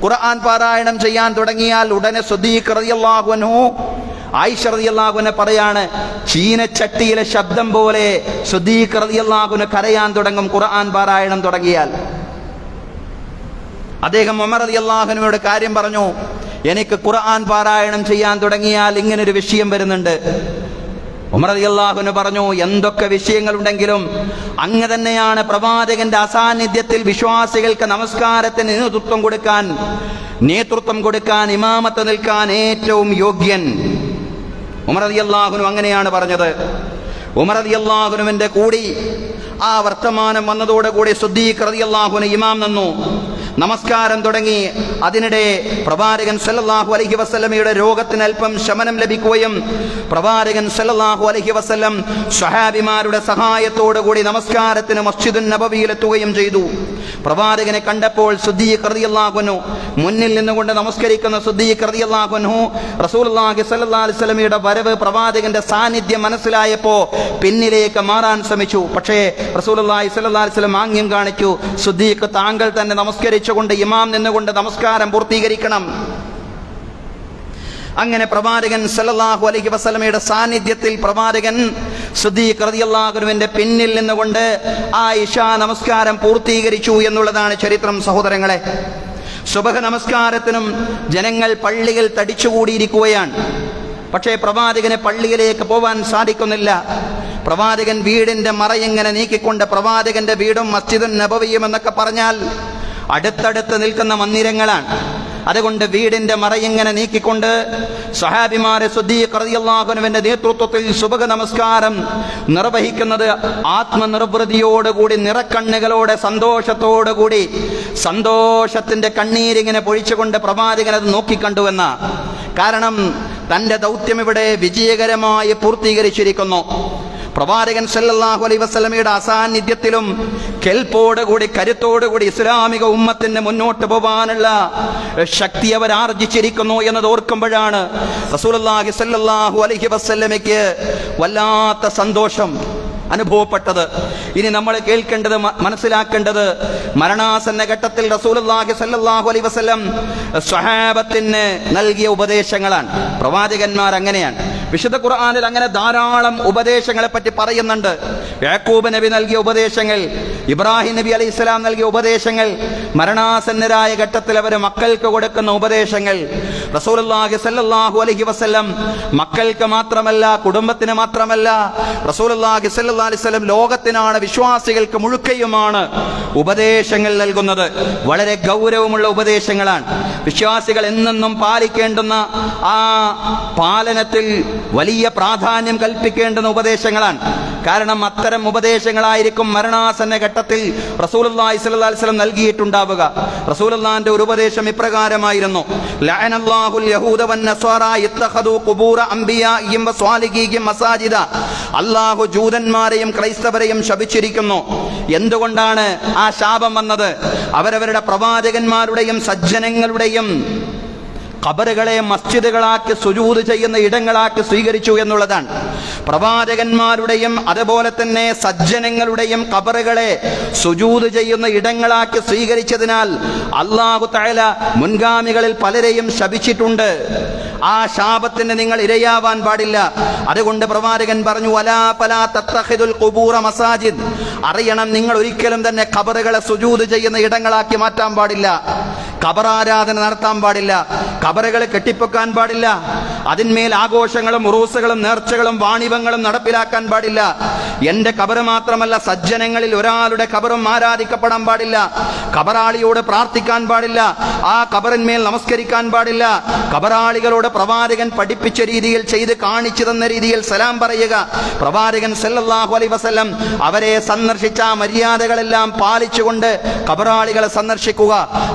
ഖുർആൻ പാരായണം ചെയ്യാൻ തുടങ്ങിയാൽ ഉടനെ സിദ്ദീഖ് റളിയല്ലാഹു അൻഹു ആയിഷ റളിയല്ലാഹു അൻഹ പറയാണ്, ചീനച്ചട്ടിയിലെ ശബ്ദം പോലെ സിദ്ദീഖ് റളിയല്ലാഹു അൻഹു കരയാൻ തുടങ്ങും ഖുർആൻ പാരായണം തുടങ്ങിയാൽ. അദ്ദേഹം ഉമർ റളിയല്ലാഹു അൻഹുവിനോട് കാര്യം പറഞ്ഞു, എനിക്ക് ഖുർആൻ പാരായണം ചെയ്യാൻ തുടങ്ങിയാൽ ഇങ്ങനൊരു വിഷയം വരുന്നുണ്ട്. ഉമർ റളിയല്ലാഹു അൻഹു പറഞ്ഞു, എന്തൊക്കെ വിഷയങ്ങളുണ്ടെങ്കിലും അങ്ങ് തന്നെയാണ് പ്രവാചകന്റെ അസാന്നിധ്യത്തിൽ വിശ്വാസികൾക്ക് നമസ്കാരത്തിന് നേതൃത്വം കൊടുക്കാൻ ഇമാമത്ത് നിൽക്കാൻ ഏറ്റവും യോഗ്യൻ. ഉമർ റളിയല്ലാഹു അൻഹു അങ്ങനെയാണ് പറഞ്ഞത്. ഉമർ റളിയല്ലാഹു അൻഹുവിന്റെ കൂടി ആ വർത്തമാനം വന്നതോടുകൂടി സിദ്ദീഖ് റളിയല്ലാഹു അൻഹു ഇമാം നിന്നു. നമസ്കാരം തുടങ്ങി. അതിനിടെ പ്രവാചകൻ സല്ലല്ലാഹു അലൈഹി വസല്ലമയുടെ രോഗത്തിന് അല്പം ശമനം ലഭിക്കുകയും പ്രവാചകൻ സല്ലല്ലാഹു അലൈഹി വസല്ലം സ്വഹാബിമാരുടെ സഹായത്തോടു കൂടി നമസ്കാരത്തിന് മസ്ജിദുൻ നബവിയിലെത്തുകയും ചെയ്തു. പ്രവാചകനെ കണ്ടപ്പോൾ സിദ്ദീഖ് റളിയല്ലാഹു അൻഹു, മുന്നിൽ നിന്നുകൊണ്ട് നമസ്കരിക്കുന്ന സിദ്ദീഖ് റളിയല്ലാഹു അൻഹു, റസൂലുള്ളാഹി സ്വല്ലല്ലാഹു അലൈഹി വസല്ലമയുടെ വരവ്, പ്രവാചകന്റെ സാന്നിധ്യം മനസ്സിലായപ്പോൾ പിന്നിലേക്ക് മാറാൻ ശ്രമിച്ചു. പക്ഷേ റസൂലുള്ളാഹി സ്വല്ലല്ലാഹു അലൈഹി വസല്ലം ആംഗ്യം കാണിച്ചു, സിദ്ദീഖ് താങ്കൾ തന്നെ നമസ്കരിച്ചുകൊണ്ട് ഇമാം നിന്നുകൊണ്ട് നമസ്കാരം പൂർത്തീകരിക്കണം. അങ്ങനെ പ്രവാചകൻ സല്ലല്ലാഹു അലൈഹി വസല്ലമയുടെ സാന്നിധ്യത്തിൽ പ്രവാചകൻ സിദ്ദീഖ് റളിയല്ലാഹു അൻഹുവിന്റെ പിന്നിൽ നിന്നുകൊണ്ട് ആ ഇശാ നമസ്കാരം പൂർത്തീകരിച്ചു എന്നുള്ളതാണ് ചരിത്രം. സഹോദരങ്ങളെ, സുബഹ് നമസ്കാരത്തിനും ജനങ്ങൾ പള്ളിയിൽ തടിച്ചുകൂടിയിരിക്കുകയാണ്. പക്ഷേ പ്രവാചകന് പള്ളിയിലേക്ക് പോവാൻ സാധിക്കുന്നില്ല. പ്രവാചകൻ വീടിന്റെ മറയിങ്ങനെ നീക്കിക്കൊണ്ട്, പ്രവാചകന്റെ വീടും മസ്ജിദുൻ നബവിയും എന്നൊക്കെ പറഞ്ഞാൽ അടുത്തടുത്ത് നിൽക്കുന്ന മന്ദിരങ്ങളാണ്. അതുകൊണ്ട് വീടിന്റെ മറയിങ്ങനെ നീക്കിക്കൊണ്ട് സഹാബിമാരെ സിദ്ദീഖ് റളിയല്ലാഹു അൻഹുവിന്റെ നേതൃത്വത്തിൽ സുബഹ് നമസ്കാരം നിർവഹിക്കുന്നത് ആത്മനിർവൃതിയോടുകൂടി, നിറക്കണ്ണുകളോടെ, സന്തോഷത്തോടുകൂടി, സന്തോഷത്തിന്റെ കണ്ണീരിങ്ങനെ പൊഴിച്ചുകൊണ്ട് പ്രവാചകൻ അത് നോക്കിക്കണ്ടുവെന്ന. കാരണം തന്റെ ദൗത്യം ഇവിടെ വിജയകരമായി പൂർത്തീകരിച്ചിരിക്കുന്നു. പ്രവാചകൻ സല്ലല്ലാഹു അലൈഹി വസല്ലമയുടെ അസാന്നിധ്യത്തിലും കെൽപ്പോടുകൂടി, കരുത്തോടുകൂടി ഇസ്ലാമിക ഉമ്മത്തിന് മുന്നോട്ട് പോകാനുള്ള ശക്തി അവർ ആർജിച്ചിരിക്കുന്നു എന്നത് ഓർക്കുമ്പോഴാണ് റസൂലുള്ളാഹി സല്ലല്ലാഹു അലൈഹി വസല്ലമയ്ക്ക് വല്ലാത്ത സന്തോഷം അനുഭവപ്പെട്ടത്. ഇനി നമ്മൾ കേൾക്കേണ്ടത്, മനസ്സിലാക്കേണ്ടത്, മരണാസന്ന ഘട്ടത്തിൽ റസൂലുള്ളാഹി സ്വല്ലല്ലാഹു അലൈഹി വസല്ലം സ്വഹാബത്തിന് നൽകിയ ഉപദേശങ്ങളാണ്. പ്രവാചകന്മാർ അങ്ങനെയാണ്. വിശുദ്ധ ഖുർആനിൽ അങ്ങനെ ധാരാളം ഉപദേശങ്ങളെ പറ്റി പറയുന്നുണ്ട്. യാക്കൂബ് നബി നൽകിയ ഉപദേശങ്ങൾ, ഇബ്രാഹിം നബി അലൈഹിസ്സലാം നൽകിയ ഉപദേശങ്ങൾ, മരണാസന്നരായ ഘട്ടത്തിൽ അവർ മക്കൾക്ക് കൊടുക്കുന്ന ഉപദേശങ്ങൾ. റസൂലുള്ളാഹി സ്വല്ലല്ലാഹു അലൈഹി വസല്ലം മക്കൾക്ക് മാത്രമല്ല, കുടുംബത്തിന് മാത്രമല്ല, റസൂലുള്ളാഹി സ്വല്ലല്ലാഹു അലൈഹി വസല്ലം ലോകത്തിനാണ്, വിശ്വാസികൾക്ക് മുഴുക്കയുമാണ് ഉപദേശങ്ങൾ നൽകുന്നത്. വളരെ ഗൗരവമുള്ള ഉപദേശങ്ങളാണ്. വിശ്വാസികൾ എന്നെന്നും പാലിക്കേണ്ടുന്ന, ആ പാലനത്തിൽ വലിയ പ്രാധാന്യം കൽപ്പിക്കേണ്ടുന്ന ഉപദേശങ്ങളാണ്. കാരണം അത്തരം ഉപദേശങ്ങളായിരിക്കും മരണാസന്ന ഘട്ടത്തിൽ റസൂലുള്ളാഹി സ്വല്ലല്ലാഹു അലൈഹി വസല്ലം നൽകിയിട്ടുണ്ടാവുക. റസൂലുള്ളാഹിന്റെ ഒരു ഉപദേശം ഇപ്രകാരമായിരുന്നു: ലഅനല്ലാഹുൽ യഹൂദ വന്നസ്വാറാ ഇത്തഖദു ഖുബൂറ അംബിയാഇഹിം വസ്വാലിഹീഹിം മസാജിദ. അല്ലാഹു ജൂതന്മാരെയും ക്രൈസ്തവരെയും ശപിച്ചിരിക്കുന്നു. എന്തുകൊണ്ടാണ് ആ ശാപം വന്നത്? അവരവരുടെ പ്രവാചകന്മാരുടെയും സജ്ജനങ്ങളുടെയും ഖബറുകളെ മസ്ജിദുകളാക്കി, സുജൂദ് ചെയ്യുന്ന ഇടങ്ങളാക്കി സ്വീകരിച്ചു എന്നുള്ളതാണ്. പ്രവാചകന്മാരുടെയും അതുപോലെ തന്നെ സജ്ജനങ്ങളുടെയും ഖബറുകളെ സുജൂദ് ചെയ്യുന്ന ഇടങ്ങളാക്കി സ്വീകരിച്ചതിനാൽ അല്ലാഹു തആല മുൻഗാമികളിൽ പലരെയും ശപിച്ചിട്ടുണ്ട്. ആ ശാപത്തിന് നിങ്ങൾ ഇരയാവാൻ പാടില്ല. അതുകൊണ്ട് പ്രവാചകൻ പറഞ്ഞു, വലാ ഫലാ തത്തഖിദുൽ ഖുബൂറ മസാജിദ്. അറിയണം, നിങ്ങൾ ഒരിക്കലും തന്നെ ഖബറുകളെ സുജൂദ് ചെയ്യുന്ന ഇടങ്ങളാക്കി മാറ്റാൻ പാടില്ല. ഖബറാരാധന നടത്താൻ പാടില്ല. ഖബറുകൾ കെട്ടിപ്പൊക്കാൻ പാടില്ല. അതിന്മേൽ ആഘോഷങ്ങളും ഉറൂസുകളും നേർച്ചകളും വാണിഭങ്ങളും നടപ്പിലാക്കാൻ പാടില്ല. എന്റെ ഖബർ മാത്രമല്ല, സജ്ജനങ്ങളിൽ ഒരാളുടെ ഖബറും ആരാധിക്കപ്പെടാൻ പാടില്ല. ഖബറാളിയോട് പ്രാർത്ഥിക്കാൻ പാടില്ല. ആ ഖബറിന്മേൽ നമസ്കരിക്കാൻ പാടില്ല. ഖബറാളികളോട് പ്രവാചകൻ പഠിപ്പിച്ച രീതിയിൽ, ചെയ്ത് കാണിച്ചു തന്ന രീതിയിൽ സലാം പറയുക. പ്രവാചകൻ സല്ലല്ലാഹു അലൈഹി വസല്ലം അവരെ സന്ദർശിച്ച മര്യാദകളെല്ലാം പാലിച്ചുകൊണ്ട് ഖബറാളികളെ സന്ദർശിക്കുക.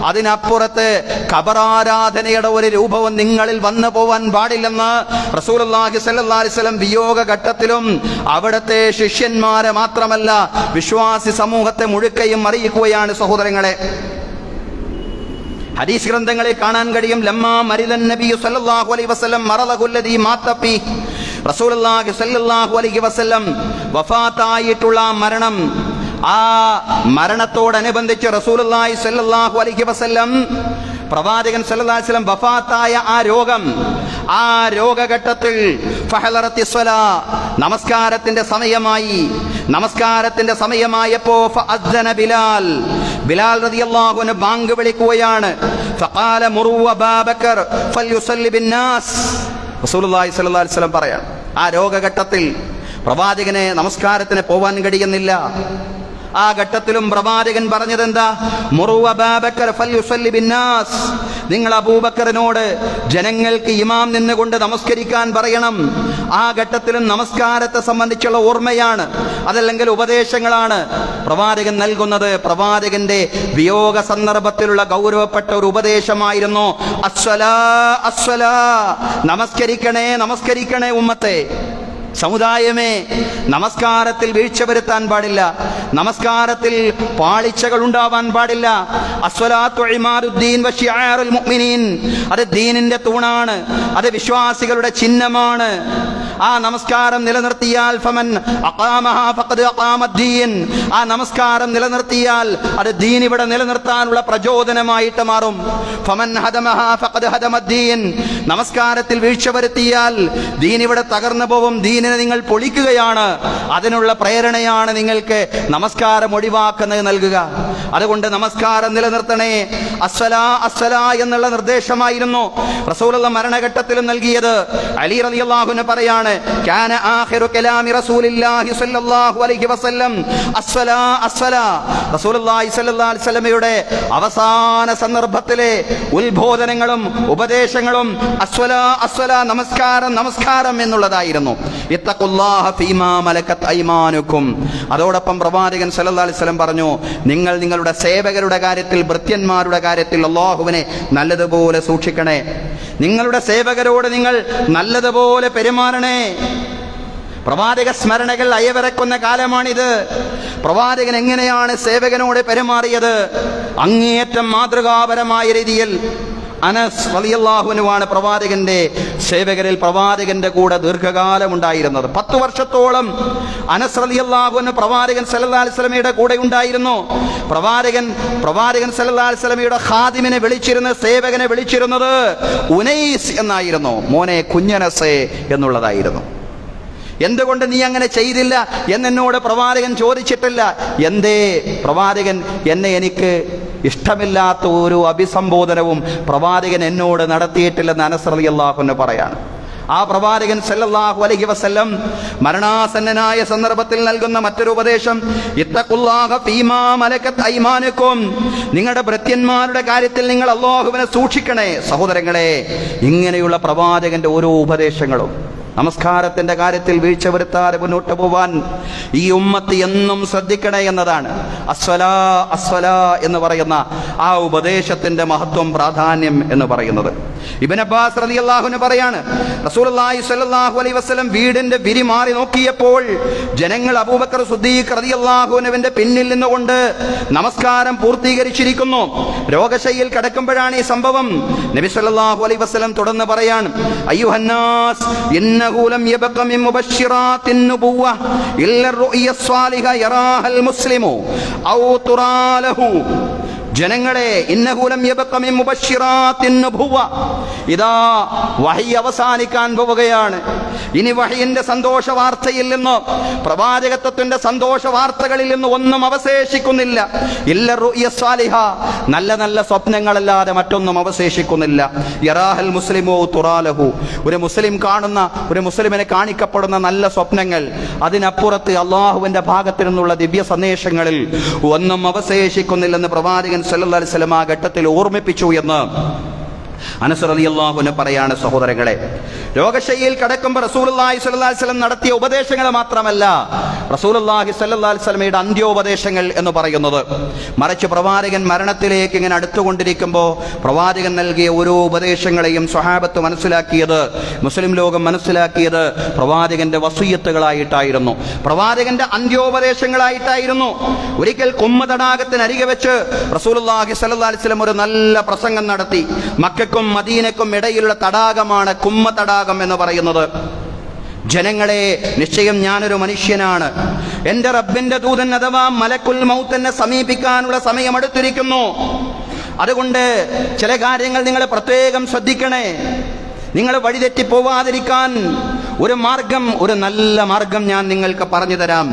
അതിനപ്പുറത്ത് ഖബറാരാധനയുടെ ഒരു രൂപവും നിങ്ങളിൽ വന്നു പോവാൻ പാടില്ലെന്ന് റസൂലുള്ളാഹി സ്വല്ലല്ലാഹു അലൈഹി വസല്ലം വിയോഗ ഘട്ടത്തിലും അവിടുത്തെ ശിഷ്യന്മാരെ മാത്രമല്ല വിശ്വാസി സമൂഹത്തെ മുഴുക്കയും അറിയിക്കുകയാണ്. സഹോദരങ്ങളെ, ഹദീസ് ഗ്രന്ഥങ്ങളിൽ കാണാൻ കഴിയും, ലമ്മാ മരിദൻ നബി സല്ലല്ലാഹു അലൈഹി വസല്ലം മറദഹുല്ലദീ മാതഫി. റസൂലുള്ളാഹി സല്ലല്ലാഹു അലൈഹി വസല്ലം വഫാത്തായിട്ടുള്ള മരണം, ആ മരണത്തോടനുബന്ധിച്ച് റസൂലുള്ളാഹി സല്ലല്ലാഹു അലൈഹി വസല്ലം, പ്രവാചകൻ സല്ലല്ലാഹു അലൈഹി വസല്ലം വഫാത്തായ ആ രോഗം, ആ രോഗഘട്ടത്തിൽ ഫഹലറത്തിസ്സലാ, നമസ്കാരത്തിന്റെ സമയമായി. നമസ്കാരത്തിന്റെ സമയമായപ്പോ ഫഅദ്ദന ബിലാൽ, ബിലാൽ റളിയല്ലാഹു അൻഹു ബാങ്ക് വിളിക്കുകയാണ്. ഫഖാല മുറു അബൂബക്കർ ഫൽയുസല്ലി ബിന്നാസ്. റസൂലുള്ളാഹി സ്വല്ലല്ലാഹു അലൈഹി വസല്ലം പറയാണ്, ആ രോഗഘട്ടത്തിൽ പ്രവാചകനെ നമസ്കാരത്തിന് പോവാൻ കഴിയുന്നില്ല. ആ ഘട്ടത്തിലും പ്രവാചകൻ പറഞ്ഞതെന്താ? മുറു അബൂബക്കർ ഫൽയുസല്ലി ബിന്നാസ്. നിങ്ങൾ അബൂബക്കറിനോട് ജനങ്ങൾക്ക് ഇമാം നിന്നുകൊണ്ട് നമസ്കരിക്കാൻ പറയണം. ആ ഘട്ടത്തിലും നമസ്കാരത്തെ സംബന്ധിച്ചുള്ള ഓർമ്മയാണ്, അതല്ലെങ്കിൽ ഉപദേശങ്ങളാണ് പ്രവാചകൻ നൽകുന്നത്. പ്രവാചകന്റെ വിയോഗ സന്ദർഭത്തിലുള്ള ഗൗരവപ്പെട്ട ഒരു ഉപദേശമായിരുന്നു അസ്സലാ അസ്സലാ, നമസ്കരിക്കണേ നമസ്കരിക്കണേ ഉമ്മത്തെ. സമുദായമേ, നമസ്കാരത്തിൽ വീഴ്ച വരുത്താൻ പാടില്ല, നമസ്കാരത്തിൽ പാളിച്ചകൾ ഉണ്ടാവാൻ പാടില്ല. അസ്വലാത്തു ഇമാറുദ്ദീൻ വശിആറുൽ മുഅ്മിനീൻ, അത് ദീനിന്റെ തൂണാണ്, അത് വിശ്വാസികളുടെ ചിഹ്നമാണ്. ആ നമസ്കാരം നിലനിർത്തിയാൽ ഫമൻ അഖാമഹാ ഫഖദ് അഖാമദ്ദീൻ, ആ നമസ്കാരം നിലനിർത്തിയാൽ അത് ദീൻ ഇവിടെ നിലനിർത്താനുള്ള പ്രചോദനമായിട്ട് മാറും. ഫമൻ ഹദമഹാ ഫഖദ് ഹദമദ്ദീൻ, നമസ്കാരത്തിൽ വീഴ്ച വരുത്തിയാൽ ദീൻ ഇവിടെ തകർന്നു പോവും, ദീനിനെ നിങ്ങൾ പൊളിക്കുകയാണ്. അതിനുള്ള പ്രേരണയാണ് നിങ്ങൾക്ക് നമസ്കാരം ഒഴിവാക്കുന്നത് നൽകുക. അതുകൊണ്ട് നമസ്കാരം നിലനിർത്തണേ. അസ്സലാ അസ്സലാ എന്നുള്ള നിർദ്ദേശമായിരുന്നു റസൂലുള്ളാഹി മരണഘട്ടത്തിലും നൽകിയത്. അലി റളിയല്ലാഹു അൻഹു പറയാണ്, കാന ആഖിറു കലാമി റസൂലില്ലാഹി സ്വല്ലല്ലാഹു അലൈഹി വസല്ലം അസ്സലാ അസ്സലാ. റസൂലുള്ളാഹി സ്വല്ലല്ലാഹു അലൈഹി വസല്ലമയുടെ അവസാന സന്ദർഭത്തിലെ ഉത്ബോധനങ്ങളും ഉപദേശങ്ങളും അസ്സലാ അസ്സലാ, നമസ്കാരം നമസ്കാരം എന്നുള്ളതായിരുന്നു. ഇത്തഖുല്ലാഹ ഫീമാ മലകത് ഐമാനുക്കും. അതോടൊപ്പം പ്രവാചകൻ സല്ലല്ലാഹു അലൈഹി വസല്ലം പറഞ്ഞു, നിങ്ങൾ നിങ്ങളുടെ സേവകരുടെ കാര്യത്തിൽ, ഭൃത്യന്മാരുടെ കാര്യത്തിൽ അല്ലാഹുവിനെ നല്ലതുപോലെ സൂക്ഷിക്കണേ. നിങ്ങളുടെ സേവകരോട് നിങ്ങൾ നല്ലതുപോലെ പെരുമാറണേ. പ്രവാചക സ്മരണകൾ അയവിറക്കുന്ന കാലമാണിത്. പ്രവാചകൻ എങ്ങനെയാണ് സേവകനോട് പെരുമാറിയത്? അങ്ങേയറ്റം മാതൃകാപരമായ രീതിയിൽ. അനസ് റളിയല്ലാഹു അൻഹുവാണ് പ്രവാചകന്റെ സേവകരിൽ പ്രവാചകന്റെ കൂടെ ദീർഘകാലം ഉണ്ടായിരുന്നത്. 10 വർഷത്തോളം അനസ് റളിയല്ലാഹു അൻഹു പ്രവാചകൻ സല്ലല്ലാഹു അലൈഹി വസല്ലമയുടെ കൂടെ ഉണ്ടായിരുന്നു. പ്രവാചകൻ സല്ലല്ലാഹു അലൈഹി വസല്ലമയുടെ ഖാദിമിനെ വിളിച്ചിരുന്ന, സേവകനെ വിളിച്ചിരുന്നത് ഉനൈസ് എന്നായിരുന്നു. മോനെ കുഞ്ഞനസേ എന്നുള്ളതായിരുന്നു. എന്തുകൊണ്ട് നീ അങ്ങനെ ചെയ്തില്ല എന്നോട് പ്രവാചകൻ ചോദിച്ചിട്ടില്ല. എന്തേ പ്രവാചകൻ എനിക്ക് ഇഷ്ടമില്ലാത്ത ഒരു അഭിസംബോധനവും പ്രവാചകൻ എന്നോട് നടത്തിയിട്ടില്ലെന്ന് അനസ് റളിയല്ലാഹു അൻഹു പറയാണ്. ആ പ്രവാചകൻ സല്ലല്ലാഹു അലൈഹി വസല്ലം മരണാസന്നനായ സന്ദർഭത്തിൽ നൽകുന്ന മറ്റൊരു ഉപദേശം, ഇത്തഖുല്ലാഹ ഫീമാ മലകത് ഐമാനുക്കും, നിങ്ങളുടെ ഭൃത്യന്മാരുടെ കാര്യത്തിൽ നിങ്ങൾ അല്ലാഹുവിനെ സൂക്ഷിക്കണേ. സഹോദരങ്ങളെ, ഇങ്ങനെയുള്ള പ്രവാചകന്റെ ഓരോ ഉപദേശങ്ങളും നമസ്കാരത്തിന്റെ കാര്യത്തിൽ വീഴ്ച വരുത്താതെ മുന്നോട്ട് പോവാൻ ഈ ഉമ്മത്ത് എന്നും ശ്രദ്ധിക്കണേ എന്നതാണ്. അസ്വലാ അസ്വലാ എന്ന് പറയുന്ന ആ ഉപദേശത്തിന്റെ മഹത്വം, പ്രാധാന്യം എന്ന് പറയുന്നത്. ഇബ്നു അബ്ബാസ് റളിയല്ലാഹു അൻഹു പറയാണ്, റസൂലുള്ളാഹി സ്വല്ലല്ലാഹു അലൈഹി വസല്ലം വീടിന്റെ വിരി മാറി നോക്കിയപ്പോൾ ജനങ്ങൾ അബൂബക്കർ സിദ്ദീഖ് റളിയല്ലാഹു അൻഹുവിന്റെ പിന്നിൽ നിന്നുകൊണ്ട് നമസ്കാരം പൂർത്തീകരിച്ചിരിക്കുന്നു. രോഗശയ്യയിൽ കിടക്കുമ്പോഴാണ് ഈ സംഭവം. നബി സല്ലല്ലാഹു അലൈഹി വസല്ലം തുടർന്ന് പറയാണ്, അയ്യുഹന്നാസ് ഇന്നഹു ലം യബഖ മിൻ മുബശ്ശിറാത്തിൻ നുബുവ്വ ഇല്ല റുഅ്യ സ്വാലിഹ യറാഹൽ മുസ്ലിമു ഔ തുറാലഹു. ജനങ്ങളെ, ഇന്നഹു ലം യബഖ മിൻ മുബശ്ശിറാത്തിൻ നുബുവ്വ, ഇതാ വഹി അവസാനിക്കാൻ പോവുകയാണ്. ഇനി വഹിയിന്റെ സന്തോഷ വാർത്തയിൽ നിന്ന്, പ്രവാചകത്വത്തിന്റെ സന്തോഷ വാർത്തകളിൽ നിന്ന് ഒന്നും അവശേഷിക്കുന്നില്ല. ഇല്ല റുഅ്യ സ്വാലിഹ, നല്ല നല്ല സ്വപ്നങ്ങളല്ലാതെ മറ്റൊന്നും അവശേഷിക്കുന്നില്ല. യറാഹൽ മുസ്ലിമു തുറാലഹു, ഒരു മുസ്ലിം കാണുന്ന, ഒരു മുസ്ലിമിനെ കാണിക്കപ്പെടുന്ന നല്ല സ്വപ്നങ്ങൾ, അതിനപ്പുറത്ത് അള്ളാഹുവിന്റെ ഭാഗത്തു നിന്നുള്ള ദിവ്യ സന്ദേശങ്ങളിൽ ഒന്നും അവശേഷിക്കുന്നില്ലെന്ന് പ്രവാചകൻ സല്ലല്ലാഹു അലൈഹി വസല്ലം ആ ഘട്ടത്തിൽ ഓർമ്മിപ്പിച്ചു എന്ന് അനസ് റളിയല്ലാഹു അൻഹു പറയാണ്. സഹോദരങ്ങളെ, രോഗശയ്യയിൽ കിടക്കുമ്പോൾ റസൂലുള്ളാഹി സ്വല്ലല്ലാഹു അലൈഹി വസല്ലം നടത്തിയ ഉപദേശങ്ങൾ മാത്രമല്ല റസൂലുള്ളാഹി സ്വല്ലല്ലാഹു അലൈഹി വസല്ലമയുടെ അന്ത്യോപദേശങ്ങൾ എന്ന് പറയുന്നത്, മറിച്ച് പ്രവാചകൻ മരണത്തിലേക്ക് ഇങ്ങനെ അടുത്തുകൊണ്ടിരിക്കുമ്പോൾ പ്രവാചകൻ നൽകിയ ഓരോ ഉപദേശങ്ങളെയും സ്വഹാബത്ത് മനസ്സിലാക്കിയത്, മുസ്ലിം ലോകം മനസ്സിലാക്കിയത് പ്രവാചകന്റെ വസിയ്യത്തുകളായിട്ടായിരുന്നു, പ്രവാചകന്റെ അന്ത്യോപദേശങ്ങളായിട്ടായിരുന്നു. ഒരിക്കൽ കുമ്മ തടാകത്തിനരികെ വെച്ച് റസൂലുള്ളാഹി സ്വല്ലല്ലാഹു അലൈഹി വസല്ലം ഒരു നല്ല പ്രസംഗം നടത്തി. മക്കയ്ക്കും മദീനയ്ക്കും ഇടയിലുള്ള തടാകമാണ് കുമ്മ തടാകം എന്ന് പറയുന്നത്. ജനങ്ങളെ, നിശ്ചയം ഞാനൊരു മനുഷ്യനാണ്, എന്റെ റബ്ബിന്റെ ദൂതൻ അഥവാ മലക്കുൽ മൗത്ത് എന്നെ സമീപിക്കാനുള്ള സമയം അടുത്തിരിക്കുന്നു. അതുകൊണ്ട് ചില കാര്യങ്ങൾ നിങ്ങൾ പ്രത്യേകം ശ്രദ്ധിക്കണേ. നിങ്ങൾ വഴിതെറ്റി പോവാതിരിക്കാൻ ഒരു മാർഗം, ഒരു നല്ല മാർഗം ഞാൻ നിങ്ങൾക്ക് പറഞ്ഞു തരാം.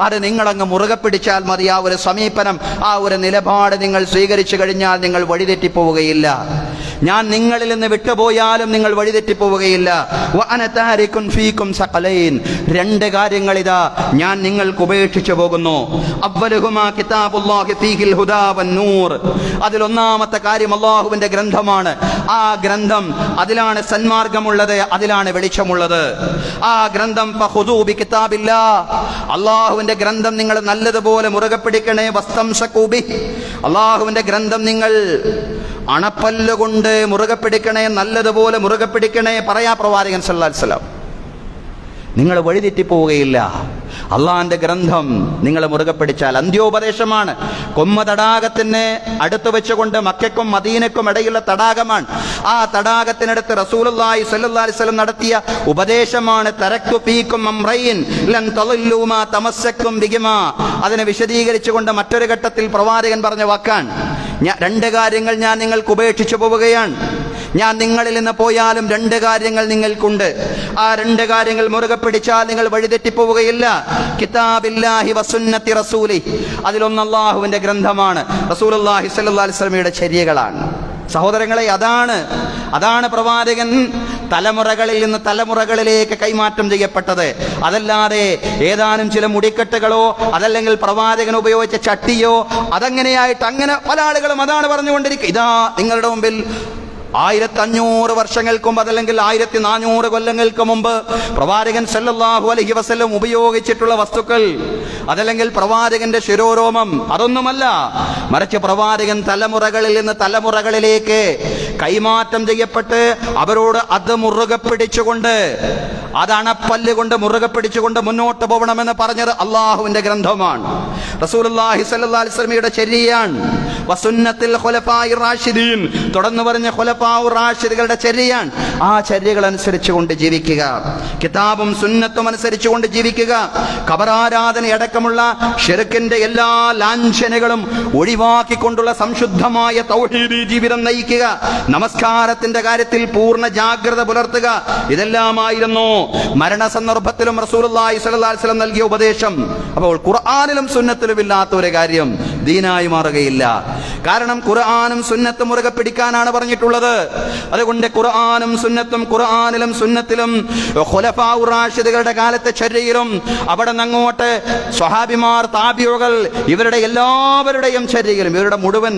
അത് നിങ്ങളങ്ങ് മുറുകെ പിടിച്ചാൽ മതി. ആ ഒരു സമീപനം, ആ ഒരു നിലപാട് നിങ്ങൾ സ്വീകരിച്ചു കഴിഞ്ഞാൽ നിങ്ങൾ വഴിതെറ്റിപ്പോവുകയില്ല. ഞാൻ നിങ്ങളിൽ നിന്ന് വിട്ടുപോയാലും നിങ്ങൾ വഴിതെറ്റിപ്പോവുകയില്ല. രണ്ട് കാര്യങ്ങൾ ഇതാ ഞാൻ നിങ്ങൾക്ക് ഉപേക്ഷിച്ചു പോകുന്നു. അതിലൊന്നാമത്തെ കാര്യം അല്ലാഹുവിന്റെ ഗ്രന്ഥമാണ്. ആ ഗ്രന്ഥം, അതിലാണ് സന്മാർഗമുള്ളത്, അതിലാണ് വെളിച്ചമുള്ളത്. ആ ഗ്രന്ഥം അല്ലാഹുവിന്റെ ഗ്രന്ഥം നിങ്ങൾ നല്ലതുപോലെ മുറുകെ പിടിക്കണേ. അല്ലാഹുവിന്റെ ഗ്രന്ഥം നിങ്ങൾ അണപ്പല്ലുകൊണ്ട് മുറുകെ പിടിക്കണേ, നല്ലതുപോലെ മുറുകെ പിടിക്കണേ. പറയാ പ്രവാചകൻ സല്ലല്ലാഹു അലൈഹി വസല്ലം. നിങ്ങൾ വഴിതെറ്റിപ്പോവുകയില്ല. അള്ളാന്റെ ഗ്രന്ഥം നിങ്ങൾ മുറുകെ പിടിച്ചാൽ. അന്ത്യോപദേശമാണ്. കൊമ്മ തടാകത്തിന് അടുത്ത് വെച്ചുകൊണ്ട് മക്കയ്ക്കും മദീനയ്ക്കും ഇടയിലുള്ള തടാകമാണ്. ആ തടാകത്തിനടുത്ത് റസൂലുള്ളാഹി സ്വല്ലല്ലാഹി അലൈഹി വസല്ലം നടത്തിയ ഉപദേശമാണ് തറക്തു ഫീകും അംറൈൻ ലൻ തളല്ലൂ മാ തമസ്സക്തും ബിഹിമാ. അതിനെ വിശദീകരിച്ചുകൊണ്ട് മറ്റൊരു ഘട്ടത്തിൽ പ്രവാചകൻ പറഞ്ഞ വാക്കാണ്, രണ്ട് കാര്യങ്ങൾ ഞാൻ നിങ്ങൾക്ക് ഉപേക്ഷിച്ചു പോവുകയാണ്. ഞാൻ നിങ്ങളിൽ നിന്ന് പോയാലും രണ്ട് കാര്യങ്ങൾ നിങ്ങൾക്കുണ്ട്. ആ രണ്ട് കാര്യങ്ങൾ മുറുകെ പിടിച്ചാൽ നിങ്ങൾ വഴിതെറ്റിപ്പോവുകയില്ല. കിതാബില്ലാഹി വസുന്നത്തി റസൂലി. അതിലൊന്ന് അല്ലാഹുവിന്റെ ഗ്രന്ഥമാണ്, റസൂലുള്ളാഹി സ്വല്ലല്ലാഹി അലൈഹി വസല്ലമയുടെ ചര്യകളാണ്. സഹോദരങ്ങളെ, അതാണ് പ്രവാചകൻ തലമുറകളിൽ നിന്ന് തലമുറകളിലേക്ക് കൈമാറ്റം ചെയ്യപ്പെട്ടത്. അതല്ലാതെ ഏതാനും ചില മുടിക്കെട്ടുകളോ അതല്ലെങ്കിൽ പ്രവാചകൻ ഉപയോഗിച്ച ചട്ടിയോ അതങ്ങനെയായിട്ട് അങ്ങനെ പല ആളുകളും അതാണ് പറഞ്ഞുകൊണ്ടിരിക്കുക. ഇതാ നിങ്ങളുടെ മുമ്പിൽ 1500 വർഷങ്ങൾക്ക് മുമ്പ് അതല്ലെങ്കിൽ 1400 കൊല്ലങ്ങൾക്ക് മുമ്പ് പ്രവാചകൻ സല്ലല്ലാഹു അലൈഹി വസല്ലം ഉപയോഗിച്ചിട്ടുള്ള വസ്തുക്കൾ, അതല്ലെങ്കിൽ പ്രവാചകന്റെ ശിരോരോമം, അതൊന്നുമല്ല. മറിച്ച് പ്രവാചകൻ തലമുറകളിൽ നിന്ന് തലമുറകളിലേക്ക് കൈമാറ്റം ചെയ്യപ്പെട്ട് അവരോട് അത് മുറുകെ പിടിച്ചുകൊണ്ട്, അത് അണപ്പല്ല് കൊണ്ട് മുറുകെ പിടിച്ചുകൊണ്ട് മുന്നോട്ട് പോകണമെന്ന് പറഞ്ഞത് അള്ളാഹുവിന്റെ ഗ്രന്ഥമാണ്, റസൂലുള്ളാഹി സ്വല്ലല്ലാഹി അലൈഹി വസല്ലമയുടെ ചര്യയാണ്. വസുന്നത്തിൽ ഖുലഫാഇർ റാഷിദീൻ, തുടർന്ന് പറഞ്ഞ ഖുലഫാഉർ റാഷിദുകളുടെ ചര്യയാണ്. ആ ചര്യകൾ അനുസരിച്ചുകൊണ്ട് ജീവിക്കുക, കിതാബും സുന്നത്തും അനുസരിച്ചുകൊണ്ട് ജീവിക്കുക. ഖബറാരാധന അടക്കമുള്ള ശിർക്കിന്റെ എല്ലാ ലാഞ്ചനകളും ഒഴിവാക്കിക്കൊണ്ടുള്ള സംശുദ്ധമായ തൗഹീദി ജീവിതം നയിക്കുക. നമസ്കാരത്തിന്റെ കാര്യത്തിൽ പൂർണ്ണ ജാഗ്രത പുലർത്തുക. ഇതെല്ലാമായിരുന്നു മരണസന്ദർഭത്തിലും റസൂലുള്ളാഹി സ്വല്ലല്ലാഹി അലൈഹി വസല്ലം നൽകിയ ഉപദേശം. അപ്പോൾ ഖുർആനിലും സുന്നത്തിലും ഇല്ലാത്ത ഒരു കാര്യം ദീനായി മാറുകയില്ല. കാരണം ഖുർആനും സുന്നത്തും മുറുകെ പിടിക്കാനാണ് പറഞ്ഞിട്ടുള്ളത്. അതുകൊണ്ട് ഖുർആനും സുന്നത്തും, ഖുർആനിലും സുന്നത്തിലും ഖുലഫാഉർ റാഷിദുകളുടെ കാലത്തെ ചര്യയിലും അവിടെ നിന്നങ്ങോട്ട് സ്വഹാബിമാർ, താബിഉകൾ, ഇവരുടെ എല്ലാവരുടെയും ചര്യയിലും ഇവരുടെ മുഴുവൻ